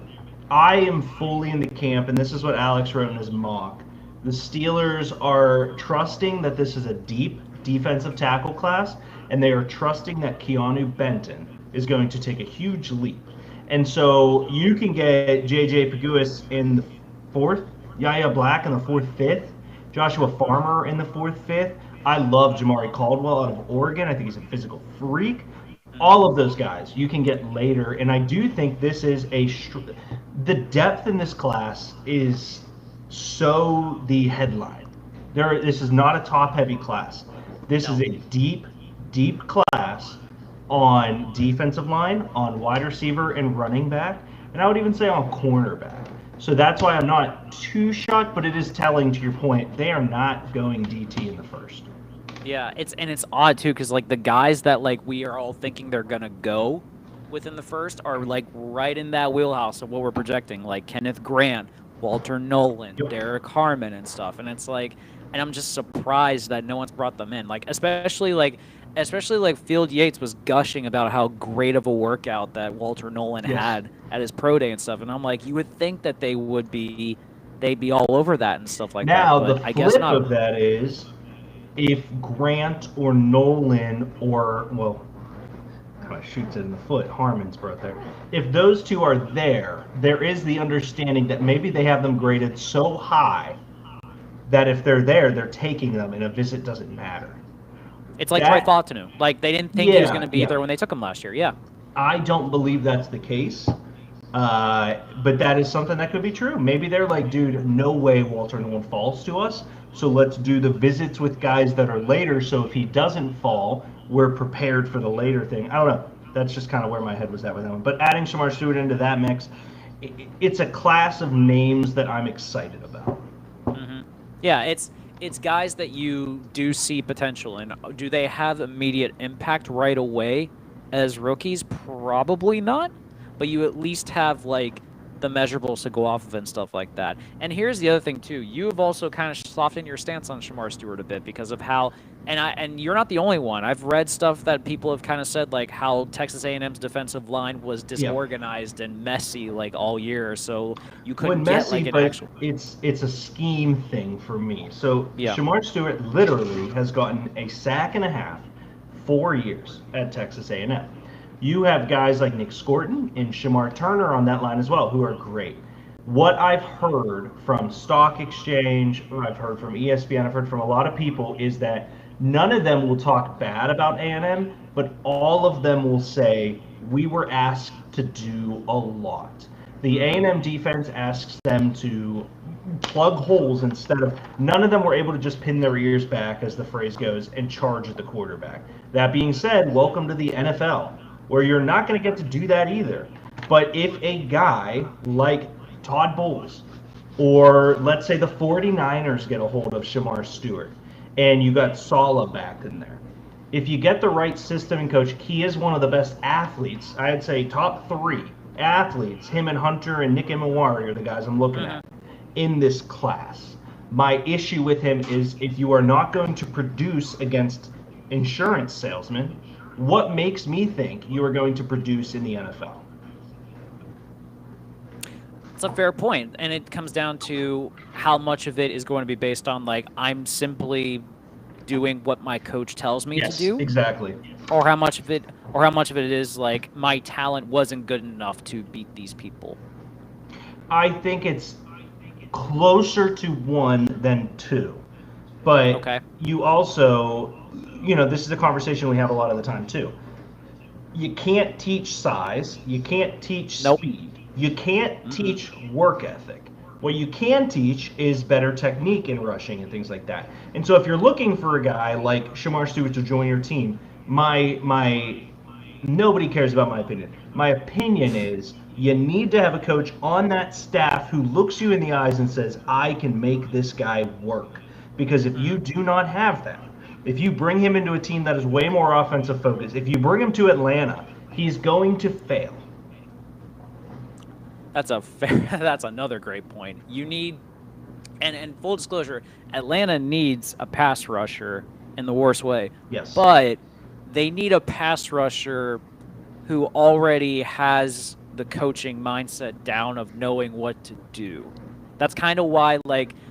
I am fully in the camp, and this is what Alex wrote in his mock. The Steelers are trusting that this is a deep defensive tackle class, and they are trusting that Keanu Benton is going to take a huge leap. And so you can get J.J. Pegues in the 4th, Yahya Black in the 4th, 5th, Joshua Farmer in the 4th, 5th. I love Jamari Caldwell out of Oregon. I think he's a physical freak. All of those guys you can get later. And I do think this is the depth in this class is so the headline. This is not a top-heavy class. This is a deep class on defensive line, on wide receiver and running back, and I would even say on cornerback. So that's why I'm not too shocked, but it is telling to your point. They are not going DT in the first. Yeah, it's odd too, because like the guys that like we are all thinking they're gonna go within the first are like right in that wheelhouse of what we're projecting, like Kenneth Grant, Walter Nolan, Derek Harmon, and stuff. And it's like, and I'm just surprised that no one's brought them in. Like especially Field Yates was gushing about how great of a workout that Walter Nolan had at his pro day and stuff. And I'm like, you would think that they'd be all over that and stuff like that. Now But the I guess flip not. of that is if Grant or Nolan or kind of shoots it in the foot, Harmon's brought there. If those two are there is the understanding that maybe they have them graded so high that if they're there, they're taking them and a visit doesn't matter. It's like Troy Fautanu. Like they didn't think he was going to be there when they took him last year. Yeah. I don't believe that's the case, but that is something that could be true. Maybe they're like, dude, no way Walter Nolan falls to us, so let's do the visits with guys that are later, so if he doesn't fall, we're prepared for the later thing. I don't know. That's just kind of where my head was at with that one. But adding Shamar Stewart into that mix, it's a class of names that I'm excited about. Yeah, it's guys that you do see potential in. Do they have immediate impact right away as rookies? Probably not. But you at least have like the measurables to go off of and stuff like that. And here's the other thing too. You've also kind of softened your stance on Shamar Stewart a bit because of how, and you're not the only one. I've read stuff that people have kind of said like how Texas A&M's defensive line was disorganized and messy like all year, so you couldn't get like an actual. It's a scheme thing for me. So Shamar Stewart literally has gotten a sack and a half 4 years at Texas A&M. You have guys like Nick Scorton and Shamar Turner on that line as well, who are great. What I've heard from Stock Exchange, or I've heard from ESPN, I've heard from a lot of people, is that none of them will talk bad about A&M, but all of them will say, we were asked to do a lot. The A&M defense asks them to plug holes instead of, none of them were able to just pin their ears back, as the phrase goes, and charge at the quarterback. That being said, welcome to the NFL, where you're not going to get to do that either. But if a guy like Todd Bowles, or let's say the 49ers get a hold of Shamar Stewart, and you got Saleh back in there, if you get the right system and coach, he is one of the best athletes. I'd say top 3 athletes, him and Hunter and Nick Emenwari are the guys I'm looking at in this class. My issue with him is if you are not going to produce against insurance salesmen, what makes me think you are going to produce in the NFL? It's a fair point, and it comes down to how much of it is going to be based on like I'm simply doing what my coach tells me to do. Exactly. Or how much of it is like my talent wasn't good enough to beat these people. I think it's closer to 1 than 2. But you also, this is a conversation we have a lot of the time too. You can't teach size. You can't teach speed. You can't teach work ethic. What you can teach is better technique in rushing and things like that. And so if you're looking for a guy like Shamar Stewart to join your team, nobody cares about my opinion. My opinion is you need to have a coach on that staff who looks you in the eyes and says, I can make this guy work. Because if you do not have that, if you bring him into a team that is way more offensive focused, if you bring him to Atlanta, he's going to fail. That's another great point. You need, and full disclosure, Atlanta needs a pass rusher in the worst way. Yes. But they need a pass rusher who already has the coaching mindset down of knowing what to do. That's kind of why,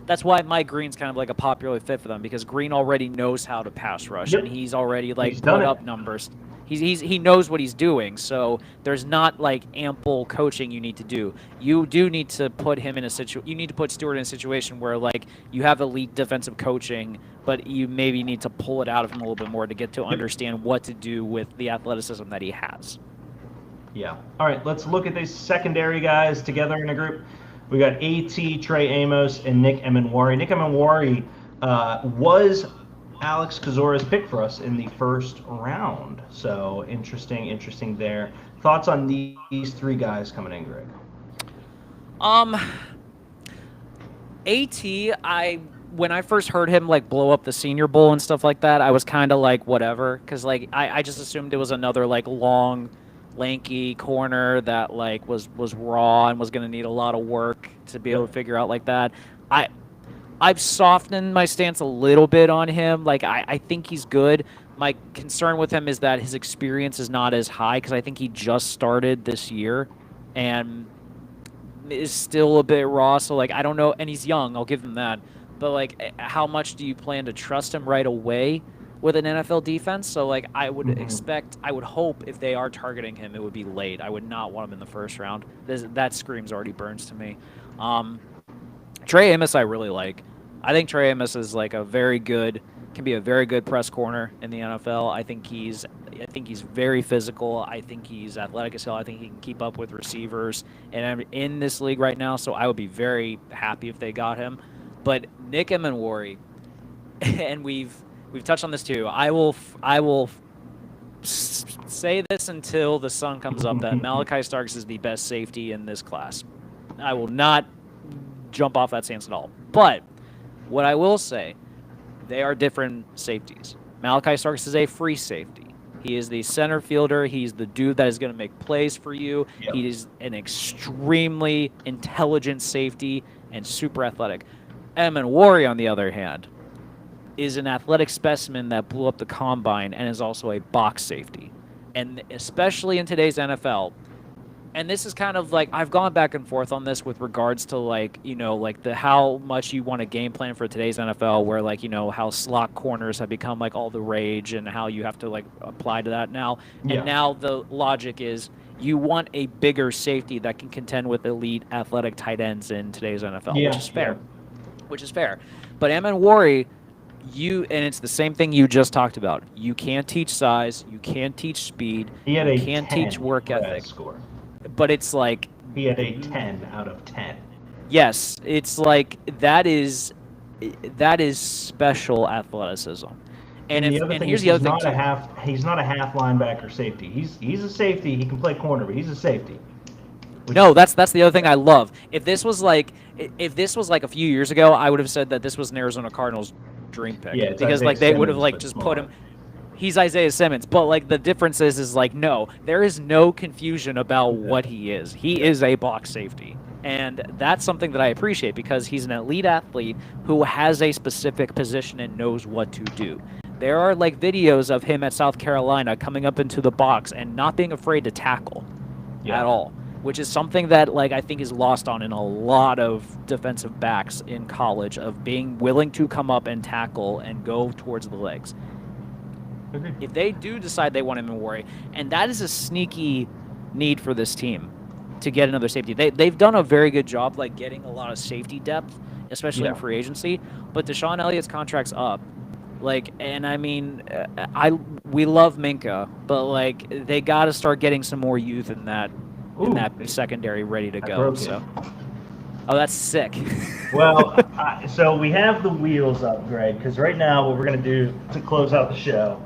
that's why Mike Green's kind of like a popular fit for them, because Green already knows how to pass rush, and he's already put up numbers. He knows what he's doing, so there's not like ample coaching you need to do. You do need to put him in you need to put Stewart in a situation where like you have elite defensive coaching, but you maybe need to pull it out of him a little bit more to get to understand what to do with the athleticism that he has. Yeah. All right, let's look at these secondary guys together in a group. We got A.T., Trey Amos, and Nick Emenwari. Nick Emenwari was Alex Kazora's pick for us in the first round. So interesting there. Thoughts on these 3 guys coming in, Greg? A.T., when I first heard him like blow up the Senior Bowl and stuff like that, I was kind of like whatever, because like I just assumed it was another like long, lanky corner that like was raw and was going to need a lot of work to be able to figure out like that. I've softened my stance a little bit on him. Like I think he's good. My concern with him is that his experience is not as high, because I think he just started this year and is still a bit raw. So like I don't know, and he's young, I'll give him that. But like how much do you plan to trust him right away with an NFL defense? So like I would hope if they are targeting him, it would be late. I would not want him in the first round. That screams already burns to me. Trey Amos I really like. I think Trey Amos is like can be a very good press corner in the NFL. I think he's very physical. I think he's athletic as hell. I think he can keep up with receivers and I'm in this league right now, so I would be very happy if they got him. But Nick Emenwari, and we've touched on this too. I will say this until the sun comes up, that Malachi Starks is the best safety in this class. I will not jump off that stance at all. But what I will say, they are different safeties. Malachi Starks is a free safety. He is the center fielder. He's the dude that is going to make plays for you. Yep. He is an extremely intelligent safety and super athletic. Emanwari, on the other hand, is an athletic specimen that blew up the combine and is also a box safety. And especially in today's NFL, and this is kind of like, I've gone back and forth on this with regards to like, you know, like the how much you want a game plan for today's NFL, where like, you know, how slot corners have become like all the rage and how you have to like apply to that now. Yeah. And now the logic is you want a bigger safety that can contend with elite athletic tight ends in today's NFL, Yeah, which is fair. yeah. Which is fair. But Emanwari, and it's the same thing you just talked about. You can't teach size, you can't teach speed, He had you a can't 10 teach work for that ethic. score. But it's like, He had a 10 out of 10. yes, it's like that is special athleticism. And here's the other thing too. He's not a half linebacker safety. He's a safety. He can play corner, but he's a safety. No, that's the other thing I love. If this was like a few years ago, I would have said that this was an Arizona Cardinals dream pick. Yeah, it's because Isaiah like they would have Simmons, like but just smaller. put him. He's Isaiah Simmons, but like the difference is like no, there is no confusion about what he is. He is a box safety. And that's something that I appreciate because he's an elite athlete who has a specific position and knows what to do. There are like videos of him at South Carolina coming up into the box and not being afraid to tackle at all, which is something that like I think is lost on in a lot of defensive backs in college, of being willing to come up and tackle and go towards the legs. Okay. If they do decide they want him in Warrior, and that is a sneaky need for this team to get another safety. They've done a very good job like getting a lot of safety depth, especially in free agency. But Deshaun Elliott's contract's up. Like, and I mean, we love Minka, but like they got to start getting some more youth in that secondary ready to go. So, oh, that's sick. Well, so we have the wheels up, Greg, because right now what we're going to do to close out the show,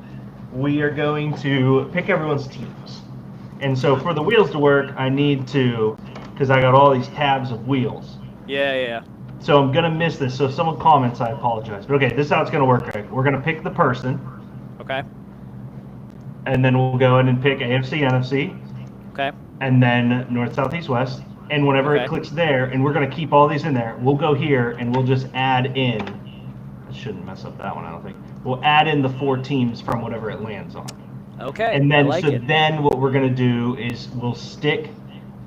we are going to pick everyone's teams. And so for the wheels to work, I need to, because I got all these tabs of wheels. Yeah. So I'm going to miss this. So if someone comments, I apologize. But okay, this is how it's going to work, Greg. We're going to pick the person. Okay. And then we'll go in and pick AFC, NFC. Okay. And then North, South, East, West. And whenever it clicks there, and we're going to keep all these in there, we'll go here and we'll just add in. I shouldn't mess up that one, I don't think. We'll add in the 4 teams from whatever it lands on. Okay. And then, I like it. Then what we're going to do is we'll stick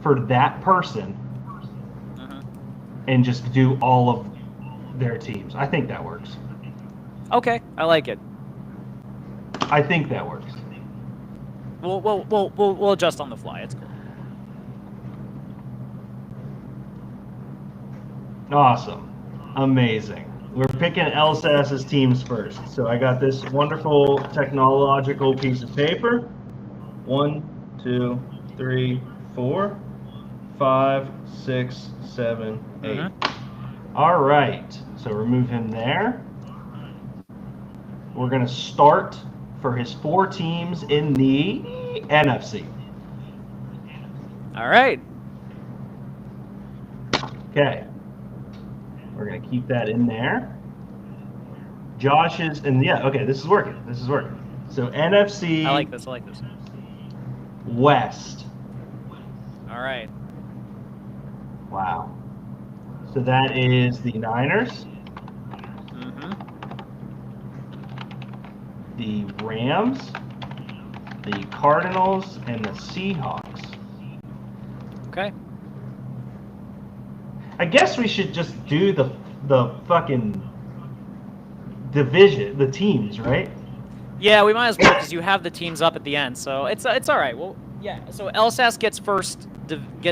for that person and just do all of their teams. I think that works. Okay, I like it. I think that works. We'll adjust on the fly. It's cool. Awesome. Amazing. We're picking LSAS's teams first. So I got this wonderful technological piece of paper. 1, 2, 3, 4, 5, 6, 7, 8. All right. So remove him there. We're going to start for his 4 teams in the NFC. All right. Okay. We're going to keep that in there. Josh's, and yeah, okay, this is working. So NFC. I like this. West. All right. Wow. So that is the Niners, the Rams, the Cardinals, and the Seahawks. Okay. I guess we should just do the fucking division, the teams, right? Yeah, we might as well because you have the teams up at the end, so it's all right. Well, yeah. So LSAS gets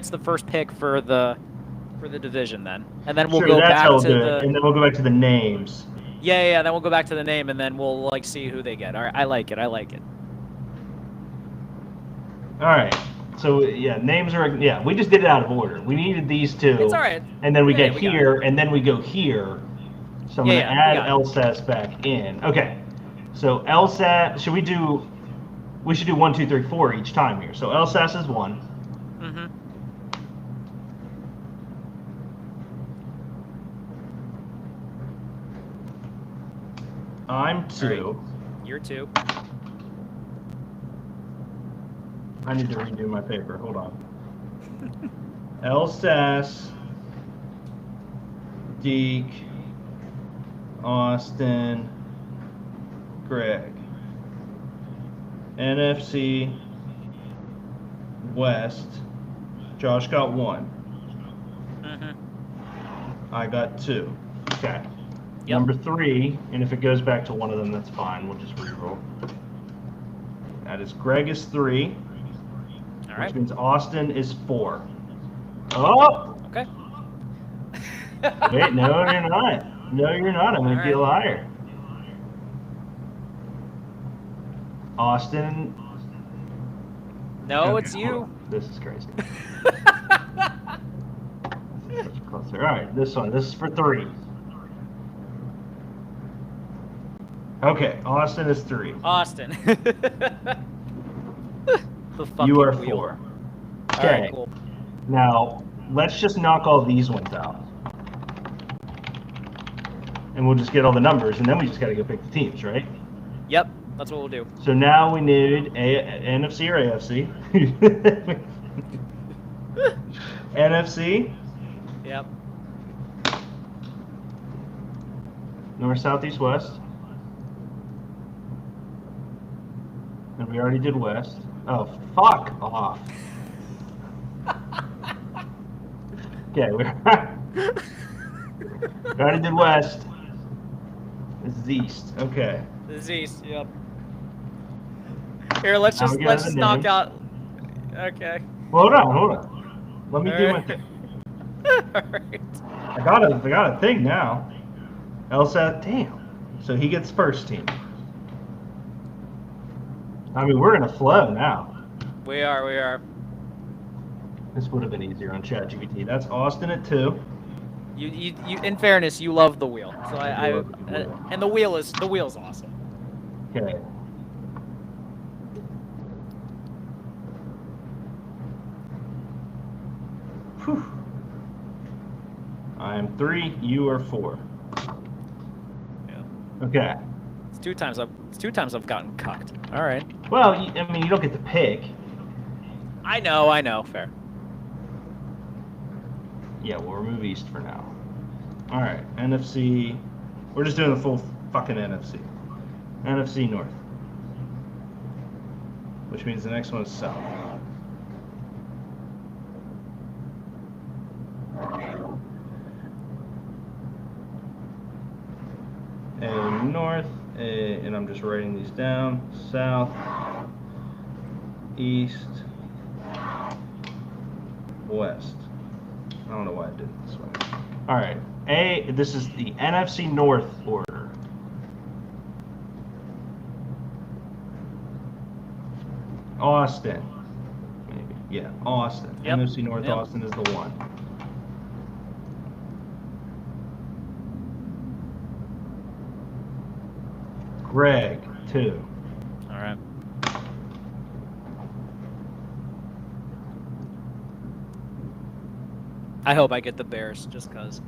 the first pick for the division then, and then we'll go back to the. And then we'll go back to the names. Yeah. Then we'll go back to the name, and then we'll like see who they get. All right, I like it. All right. So yeah, names are we just did it out of order. We needed these 2. It's all right. And then we get here, and then we go here. So I'm going to add LSAS back in. Okay. So LSAS, we should do 1, 2, 3, 4 each time here. So LSAS is 1. I'm 2. Right. You're 2. I need to redo my paper. Hold on. LSAS, Deke, Austin, Greg. NFC West, Josh got 1. I got 2. Okay. Yep. Number 3, and if it goes back to one of them, that's fine. We'll just reroll. That is Greg is 3, All right. which means Austin is 4. Oh! Okay. Wait, no, you're not. No, you're not. I'm going to be a liar. Austin. No, Okay, it's you. This is crazy. Much closer. All right, this one. This is for 3. Okay, Austin is 3. Austin. The fucking You are wheel. 4. All Okay. right, cool. Now, let's just knock all these ones out. And we'll just get all the numbers, and then we just got to go pick the teams, right? Yep, that's what we'll do. So now we need NFC or AFC? NFC, Yep. North, South, East, West. And we already did West. Oh, fuck off. Okay, we already did West. This is East. Okay. This is East. Yep. Here, let's Now just we got the knock names. out. Okay. Hold on. Let me do my Alright. thing. All right. I got a thing now. Elsa, damn. So he gets first team. I mean, we're in a flow now. We are. This would have been easier on ChatGPT. That's Austin at 2. You. In fairness, you love the wheel. So I love the wheel. and the wheel's awesome. Okay. Whew. I am 3. You are 4. Yeah. Okay. It's two times I've gotten cucked. All right. Well, I mean, you don't get to pick. I know. Fair. Yeah, we'll remove East for now. All right, NFC. We're just doing the full fucking NFC. NFC North. Which means the next one is South. A North, and I'm just writing these down. South, East, West. I don't know why I did it this way. All right. This is the NFC North order. Austin. Maybe. Yeah, Austin. Yep. NFC North, Yep. Austin is the 1. Greg, 2. All right. I hope I get the Bears just cause.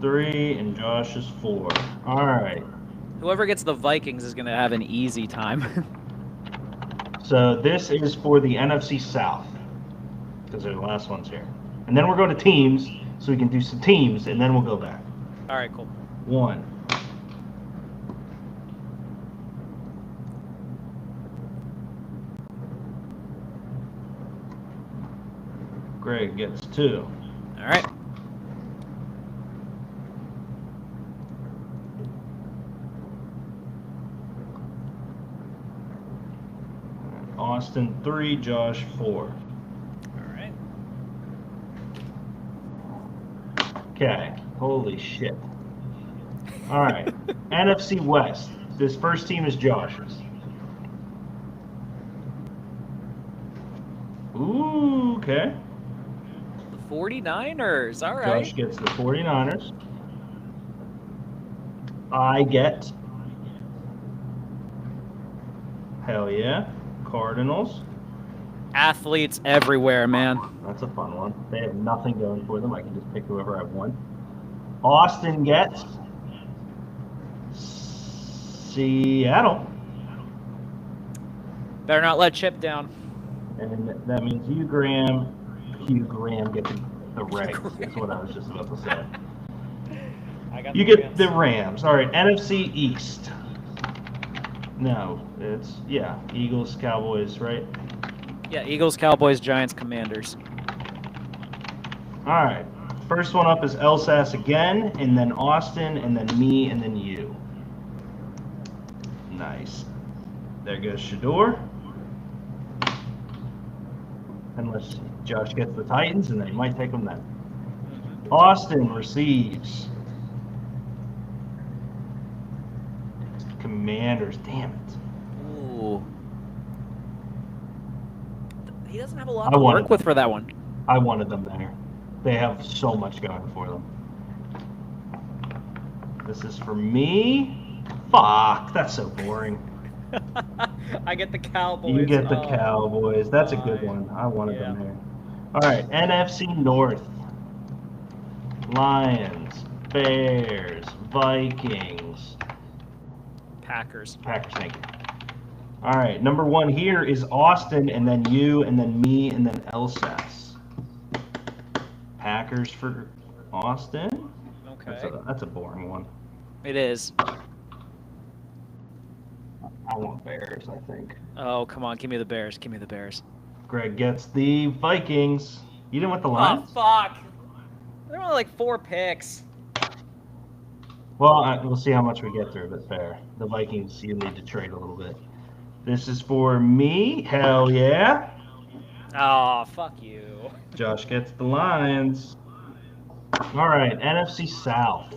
3, and Josh is 4. All right. Whoever gets the Vikings is gonna have an easy time. So this is for the NFC South, because the last one's here. And then we're going to teams, so we can do some teams, and then we'll go back. All right, cool. 1. Greg gets 2. All right. Austin 3, Josh 4. All right. Okay. Holy shit. All right. NFC West. This first team is Josh's. Ooh, okay. The 49ers. All right. Josh gets the 49ers. I get. Hell yeah. Cardinals. Athletes everywhere, man. That's a fun one. They have nothing going for them. I can just pick whoever I want. Austin gets Seattle. Better not let Chip down. And that means Hugh Graham gets the Regs. That's what I was just about to say. You get the Rams. All right, NFC East. No, it's, Eagles, Cowboys, right? Yeah, Eagles, Cowboys, Giants, Commanders. All right. First one up is Elsass again, and then Austin, and then me, and then you. Nice. There goes Shador. Unless Josh gets the Titans, and then he might take them then. Austin receives. Commanders. Damn it. Ooh. He doesn't have a lot to work with for that one. I wanted them there. They have so much going for them. This is for me. Fuck, that's so boring. I get the Cowboys. You get the Cowboys. That's a good one. I wanted them there. All right, NFC North. Lions, Bears, Vikings. Packers. Thank you. All right, number one here is Austin, and then you, and then me, and then Elsass. Packers for Austin. Okay. That's a boring one. It is. I want Bears, I think. Oh, come on. Give me the Bears. Give me the Bears. Greg gets the Vikings. You didn't want the Lions? Oh, fuck. There were like 4 picks. Well, we'll see how much we get through, but fair. The Vikings, you need to trade a little bit. This is for me. Hell yeah. Oh, fuck you. Josh gets the Lions. All right, NFC South.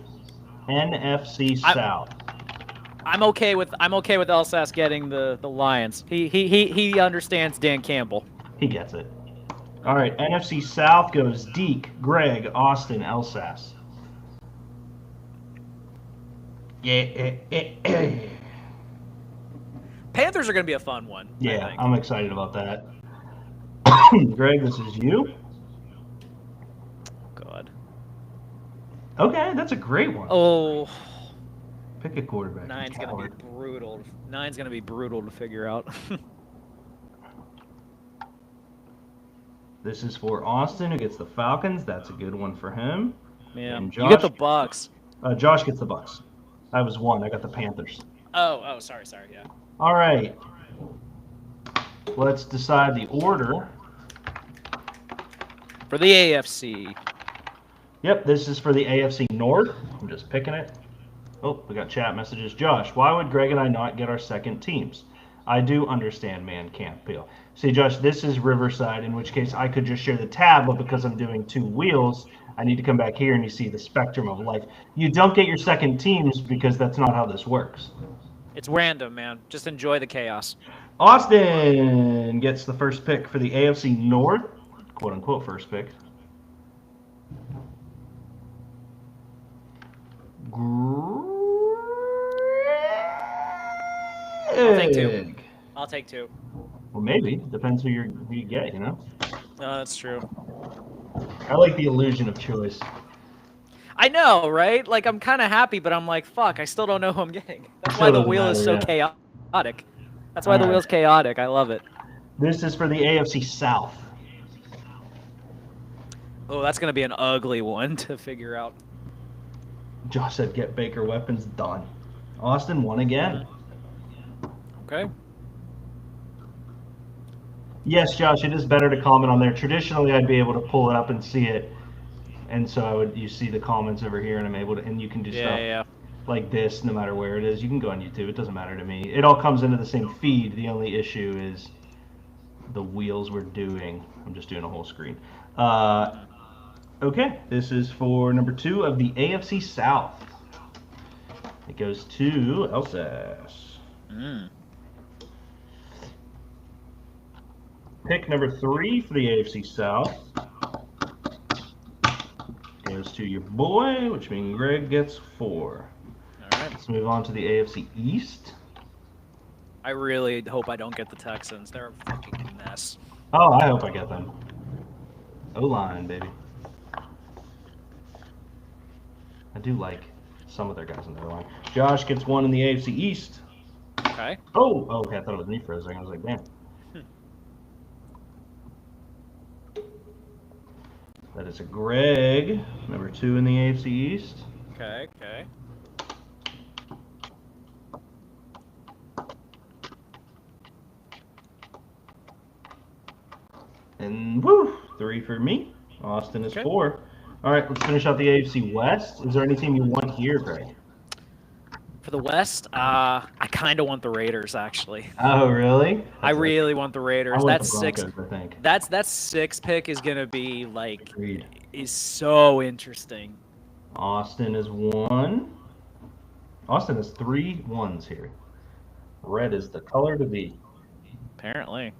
NFC South. I'm okay with Elsass getting the Lions. He understands Dan Campbell. He gets it. All right, NFC South goes Deke, Greg, Austin, Elsass. Yeah. Panthers are going to be a fun one. Yeah, I'm excited about that. Greg, this is you. God. Okay, that's a great one. Oh. Pick a quarterback. Nine's going to be brutal. Nine's going to be brutal to figure out. This is for Austin, who gets the Falcons. That's a good one for him. Yeah. And Josh, you get the Bucks. Josh gets the Bucks. I was one. I got the Panthers. Oh, sorry, yeah. All right. Let's decide the order. For the AFC. Yep, this is for the AFC North. I'm just picking it. Oh, we got chat messages. Josh, why would Greg and I not get our second teams? I do understand, man, can't peel. See, Josh, this is Riverside, in which case I could just share the tab, but because I'm doing 2 wheels, I need to come back here and you see the spectrum of life. You don't get your second teams because that's not how this works. It's random, man. Just enjoy the chaos. Austin gets the first pick for the AFC North, quote-unquote first pick. I'll take 2. Well, maybe. Depends who you get, you know? No, that's true. I like the illusion of choice. I know, right? Like, I'm kind of happy, but I'm like, fuck, I still don't know who I'm getting. That's why the wheel is so chaotic. That's why the wheel's chaotic. I love it. This is for the AFC South. Oh, that's going to be an ugly one to figure out. Josh said get Baker weapons done. Austin won again. Okay. Yes, Josh, it is better to comment on there. Traditionally, I'd be able to pull it up and see it. And so you see the comments over here, and I'm able to, and you can do stuff like this no matter where it is. You can go on YouTube. It doesn't matter to me. It all comes into the same feed. The only issue is the wheels we're doing. I'm just doing a whole screen. Okay, this is for number 2 of the AFC South. It goes to Elsass. Pick number 3 for the AFC South goes to your boy, which means Greg gets 4. All right. Let's move on to the AFC East. I really hope I don't get the Texans. They're a fucking mess. Oh, I hope I get them. O-line, baby. I do like some of their guys on their line. Josh gets one in the AFC East. Okay. Oh, okay. I thought it was me for a second. I was like, damn. That is a Greg, number 2 in the AFC East. Okay. Okay. And woo, 3 for me. Austin is Okay. 4. All right, let's finish out the AFC West. Is there any team you want here, Greg? For the West, I kind of want the Raiders actually. Oh, really? I really want the Raiders. I want That's the six. Broncos, I think. That 6 pick is gonna be like Agreed. is so interesting. Austin is 1. Austin has 3 1s here. Red is the color to be. Apparently.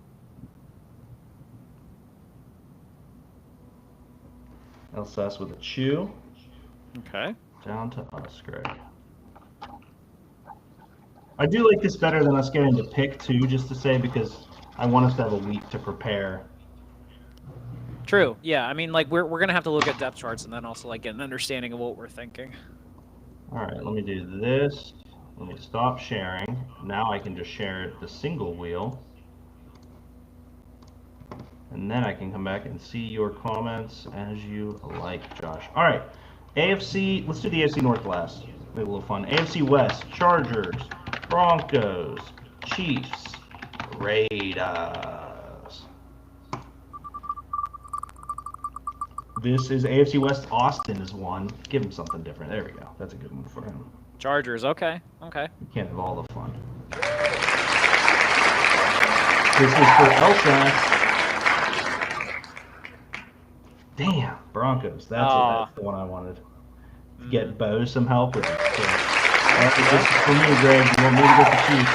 Elsas with a chew. Okay. Down to us, Greg. I do like this better than us getting to pick 2, just to say, because I want us to have a week to prepare. True. Yeah. I mean, like we're gonna have to look at depth charts and then also like get an understanding of what we're thinking. All right, let me do this. Let me stop sharing. Now I can just share the single wheel. And then I can come back and see your comments as you like, Josh. All right, AFC, let's do the AFC North last. Make it a little fun. AFC West, Chargers, Broncos, Chiefs, Raiders. This is AFC West. Austin is 1. Give him something different. There we go. That's a good one for him. Chargers. Okay. Okay. You can't have all the fun. This is for Elsas. Damn, Broncos. That's the one I wanted. Get Bo some help with it. So, this is for me, Greg. You want me to get the Chiefs?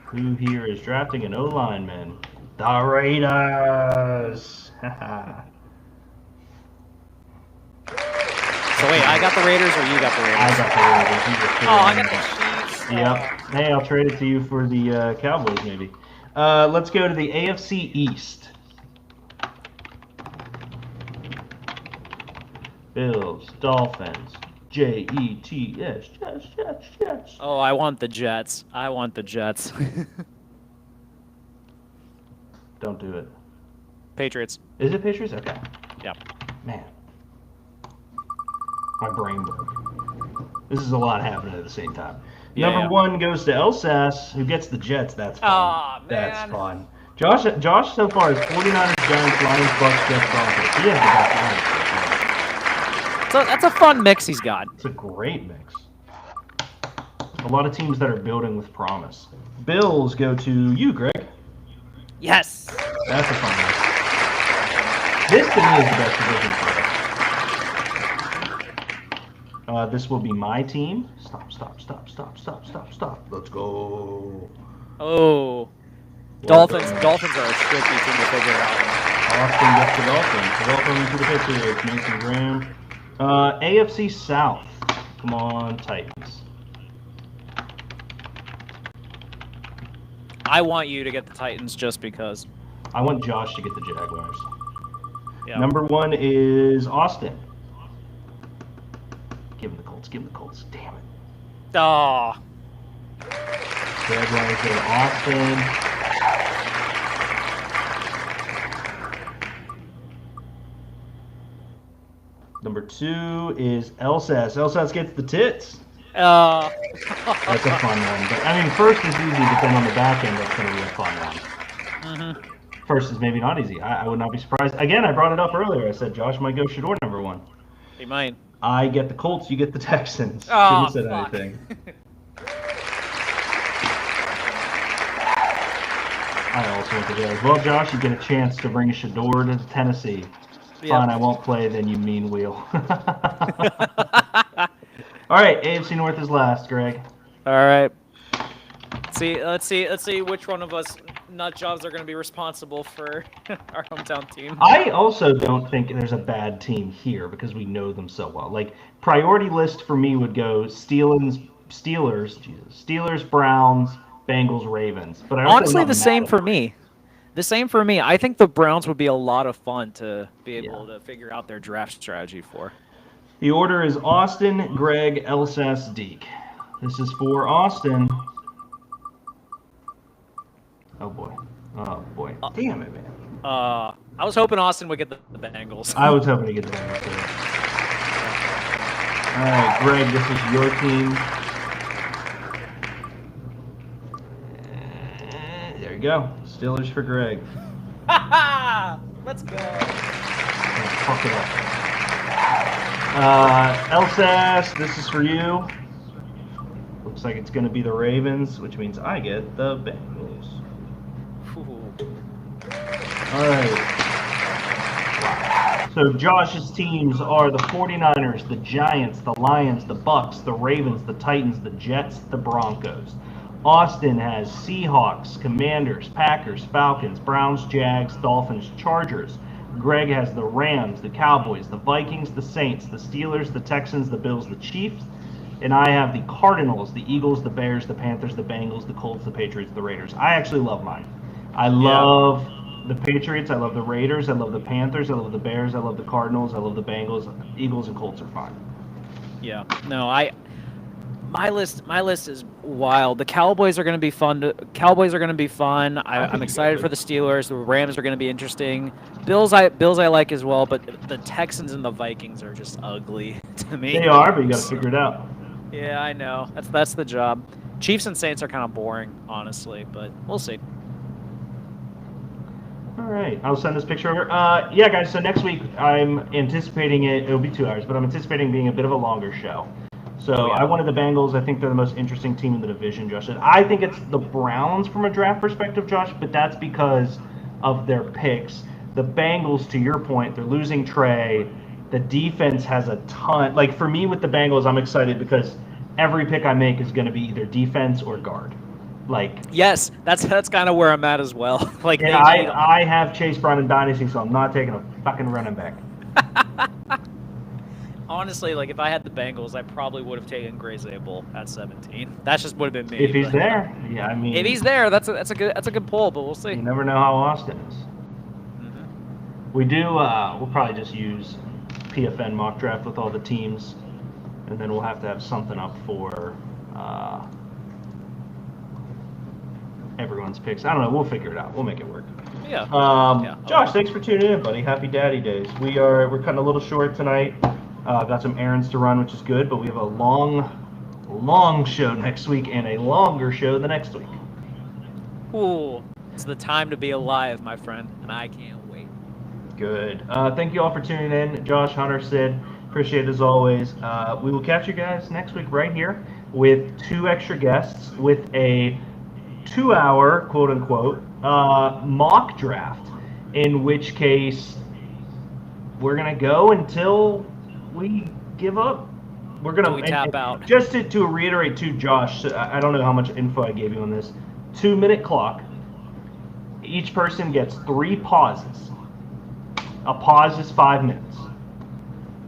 Who here is drafting an O-lineman? The Raiders. So wait, I got the Raiders or you got the Raiders? I got the Raiders. You get Oh, I got the Chiefs. Yep. Hey, I'll trade it to you for the Cowboys, maybe. Let's go to the AFC East. Bills, Dolphins, Jets, Jets. Oh, I want the Jets. I want the Jets. Don't do it. Patriots. Is it Patriots? Okay. Yep. Man. My brain broke. This is a lot happening at the same time. Yeah, Number 1 goes to Elsas, who gets the Jets. That's fun. Aw, man. That's fun. Josh so far is 49ers, Giants, Lions, Bucks, Jets, Broncos. He has the best Lions so far. So that's a fun mix he's got. It's a great mix. A lot of teams that are building with promise. Bills go to you, Greg. Yes. That's a fun mix. This to me is the best division for us. This will be my team. Stop. Let's go. Oh. Dolphins are a tricky team to figure out. Austin gets the Dolphins. Welcome to the Patriots, Mason Graham. AFC South. Come on, Titans. I want you to get the Titans just because. I want Josh to get the Jaguars. Yeah. Number 1 is Austin. Give him the Colts. Damn it. Oh. Jaguars go to Austin. Number 2 is Elsas. Elsas gets the tits. That's a fun one. But I mean, first is easy, but then on the back end, that's going to be a fun one. First is maybe not easy. I would not be surprised. Again, I brought it up earlier. I said Josh might go Shador number 1. He might. I get the Colts. You get the Texans. Oh, Shouldn't have fuck. said anything. I also want to do as well, Josh. You get a chance to bring Shador to Tennessee. Fine, I won't play, then you mean wheel. All right, AFC North is last, Greg. All right. Let's see which one of us nut jobs are going to be responsible for our hometown team. I also don't think there's a bad team here because we know them so well. Like, priority list for me would go Steelers, Browns, Bengals, Ravens. But I also Honestly, not the same mad for at me. The same for me. I think the Browns would be a lot of fun to be able to figure out their draft strategy for. The order is Austin, Greg, Elsas, Deke. This is for Austin. Oh boy. Oh boy. Damn it, man. I was hoping Austin would get the Bengals. I was hoping to get the Bengals too. All right, Greg, this is your team. There you go. Steelers for Greg. Let's go. Fuck it up. Elsas, this is for you. Looks like it's going to be the Ravens, which means I get the Bengals. Ooh. All right. So Josh's teams are the 49ers, the Giants, the Lions, the Bucks, the Ravens, the Titans, the Jets, the Broncos. Austin has Seahawks, Commanders, Packers, Falcons, Browns, Jags, Dolphins, Chargers. Greg has the Rams, the Cowboys, the Vikings, the Saints, the Steelers, the Texans, the Bills, the Chiefs. And I have the Cardinals, the Eagles, the Bears, the Panthers, the Bengals, the Colts, the Patriots, the Raiders. I actually love mine. I love the Patriots. I love the Raiders. I love the Panthers. I love the Bears. I love the Cardinals. I love the Bengals. Eagles and Colts are fine. Yeah. No, my list is wild. The Cowboys are going to be fun. I'm excited for the Steelers. The Rams are going to be interesting. Bills I like as well, but the Texans and the Vikings are just ugly to me. They are, but you got to figure it out. Yeah, I know. That's the job. Chiefs and Saints are kind of boring, honestly, but we'll see. All right, I'll send this picture over. Yeah, guys, so next week I'm anticipating it'll be 2 hours, but I'm anticipating being a bit of a longer show. So I wanted the Bengals. I think they're the most interesting team in the division, Josh. I think it's the Browns from a draft perspective, Josh, but that's because of their picks. The Bengals, to your point, they're losing Trey. The defense has a ton. Like, for me with the Bengals, I'm excited because every pick I make is going to be either defense or guard. Like, yes, that's kind of where I'm at as well. Like, and I have Chase Brown in Dynasty, so I'm not taking a fucking running back. Honestly, like, if I had the Bengals, I probably would have taken Gray Zabel at 17. That just would have been me. If he's there, yeah, I mean. If he's there, that's a good pull, but we'll see. You never know how Austin is. Mm-hmm. We do. We'll probably just use PFN mock draft with all the teams, and then we'll have to have something up for everyone's picks. I don't know. We'll figure it out. We'll make it work. Yeah. Josh, thanks for tuning in, buddy. Happy Daddy Days. We're cutting a little short tonight. Got some errands to run, which is good, but we have a long show next week and a longer show the next week. Ooh, it's the time to be alive, my friend, and I can't wait. Good. Thank you all for tuning in. Josh, Hunter, Sid, appreciate it as always. We will catch you guys next week right here with 2 extra guests with a 2-hour, quote-unquote, mock draft, in which case we're going to go until we give up. We're going to tap out. Just to reiterate to Josh, I don't know how much info I gave you on this, 2-minute clock. Each person gets 3 pauses. A pause is 5 minutes.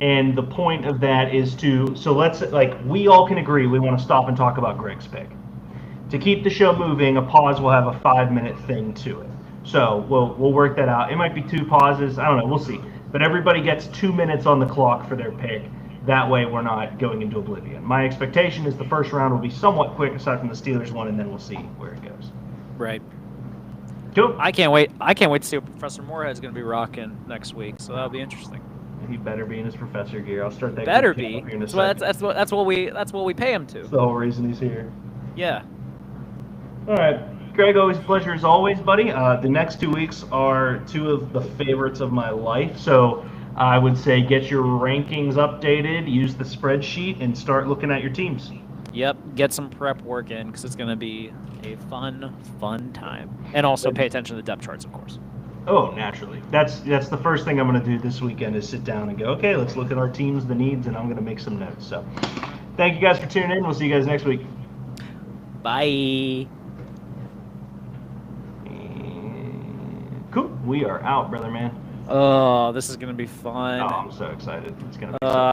And the point of that is so let's, like, we all can agree we want to stop and talk about Greg's pick. To keep the show moving, a pause will have a 5-minute thing to it. So we'll work that out. It might be 2 pauses. I don't know. We'll see. But everybody gets 2 minutes on the clock for their pick. That way we're not going into oblivion. My expectation is the first round will be somewhat quick, aside from the Steelers one, and then we'll see where it goes. Right. Cool. I can't wait to see what Professor Moorhead's going to be rocking next week. So that'll be interesting. He better be in his professor gear. I'll start that. Better be. Here in a that's what we pay him to. That's the whole reason he's here. Yeah. All right. Greg, always a pleasure as always, buddy. The next 2 weeks are 2 of the favorites of my life. So I would say get your rankings updated, use the spreadsheet, and start looking at your teams. Yep. Get some prep work in because it's going to be a fun time. And also pay attention to the depth charts, of course. Oh, naturally. That's the first thing I'm going to do this weekend is sit down and go, okay, let's look at our teams, the needs, and I'm going to make some notes. So thank you guys for tuning in. We'll see you guys next week. Bye. Cool. We are out, brother man. Oh, this is going to be fun. Oh, I'm so excited. It's going to be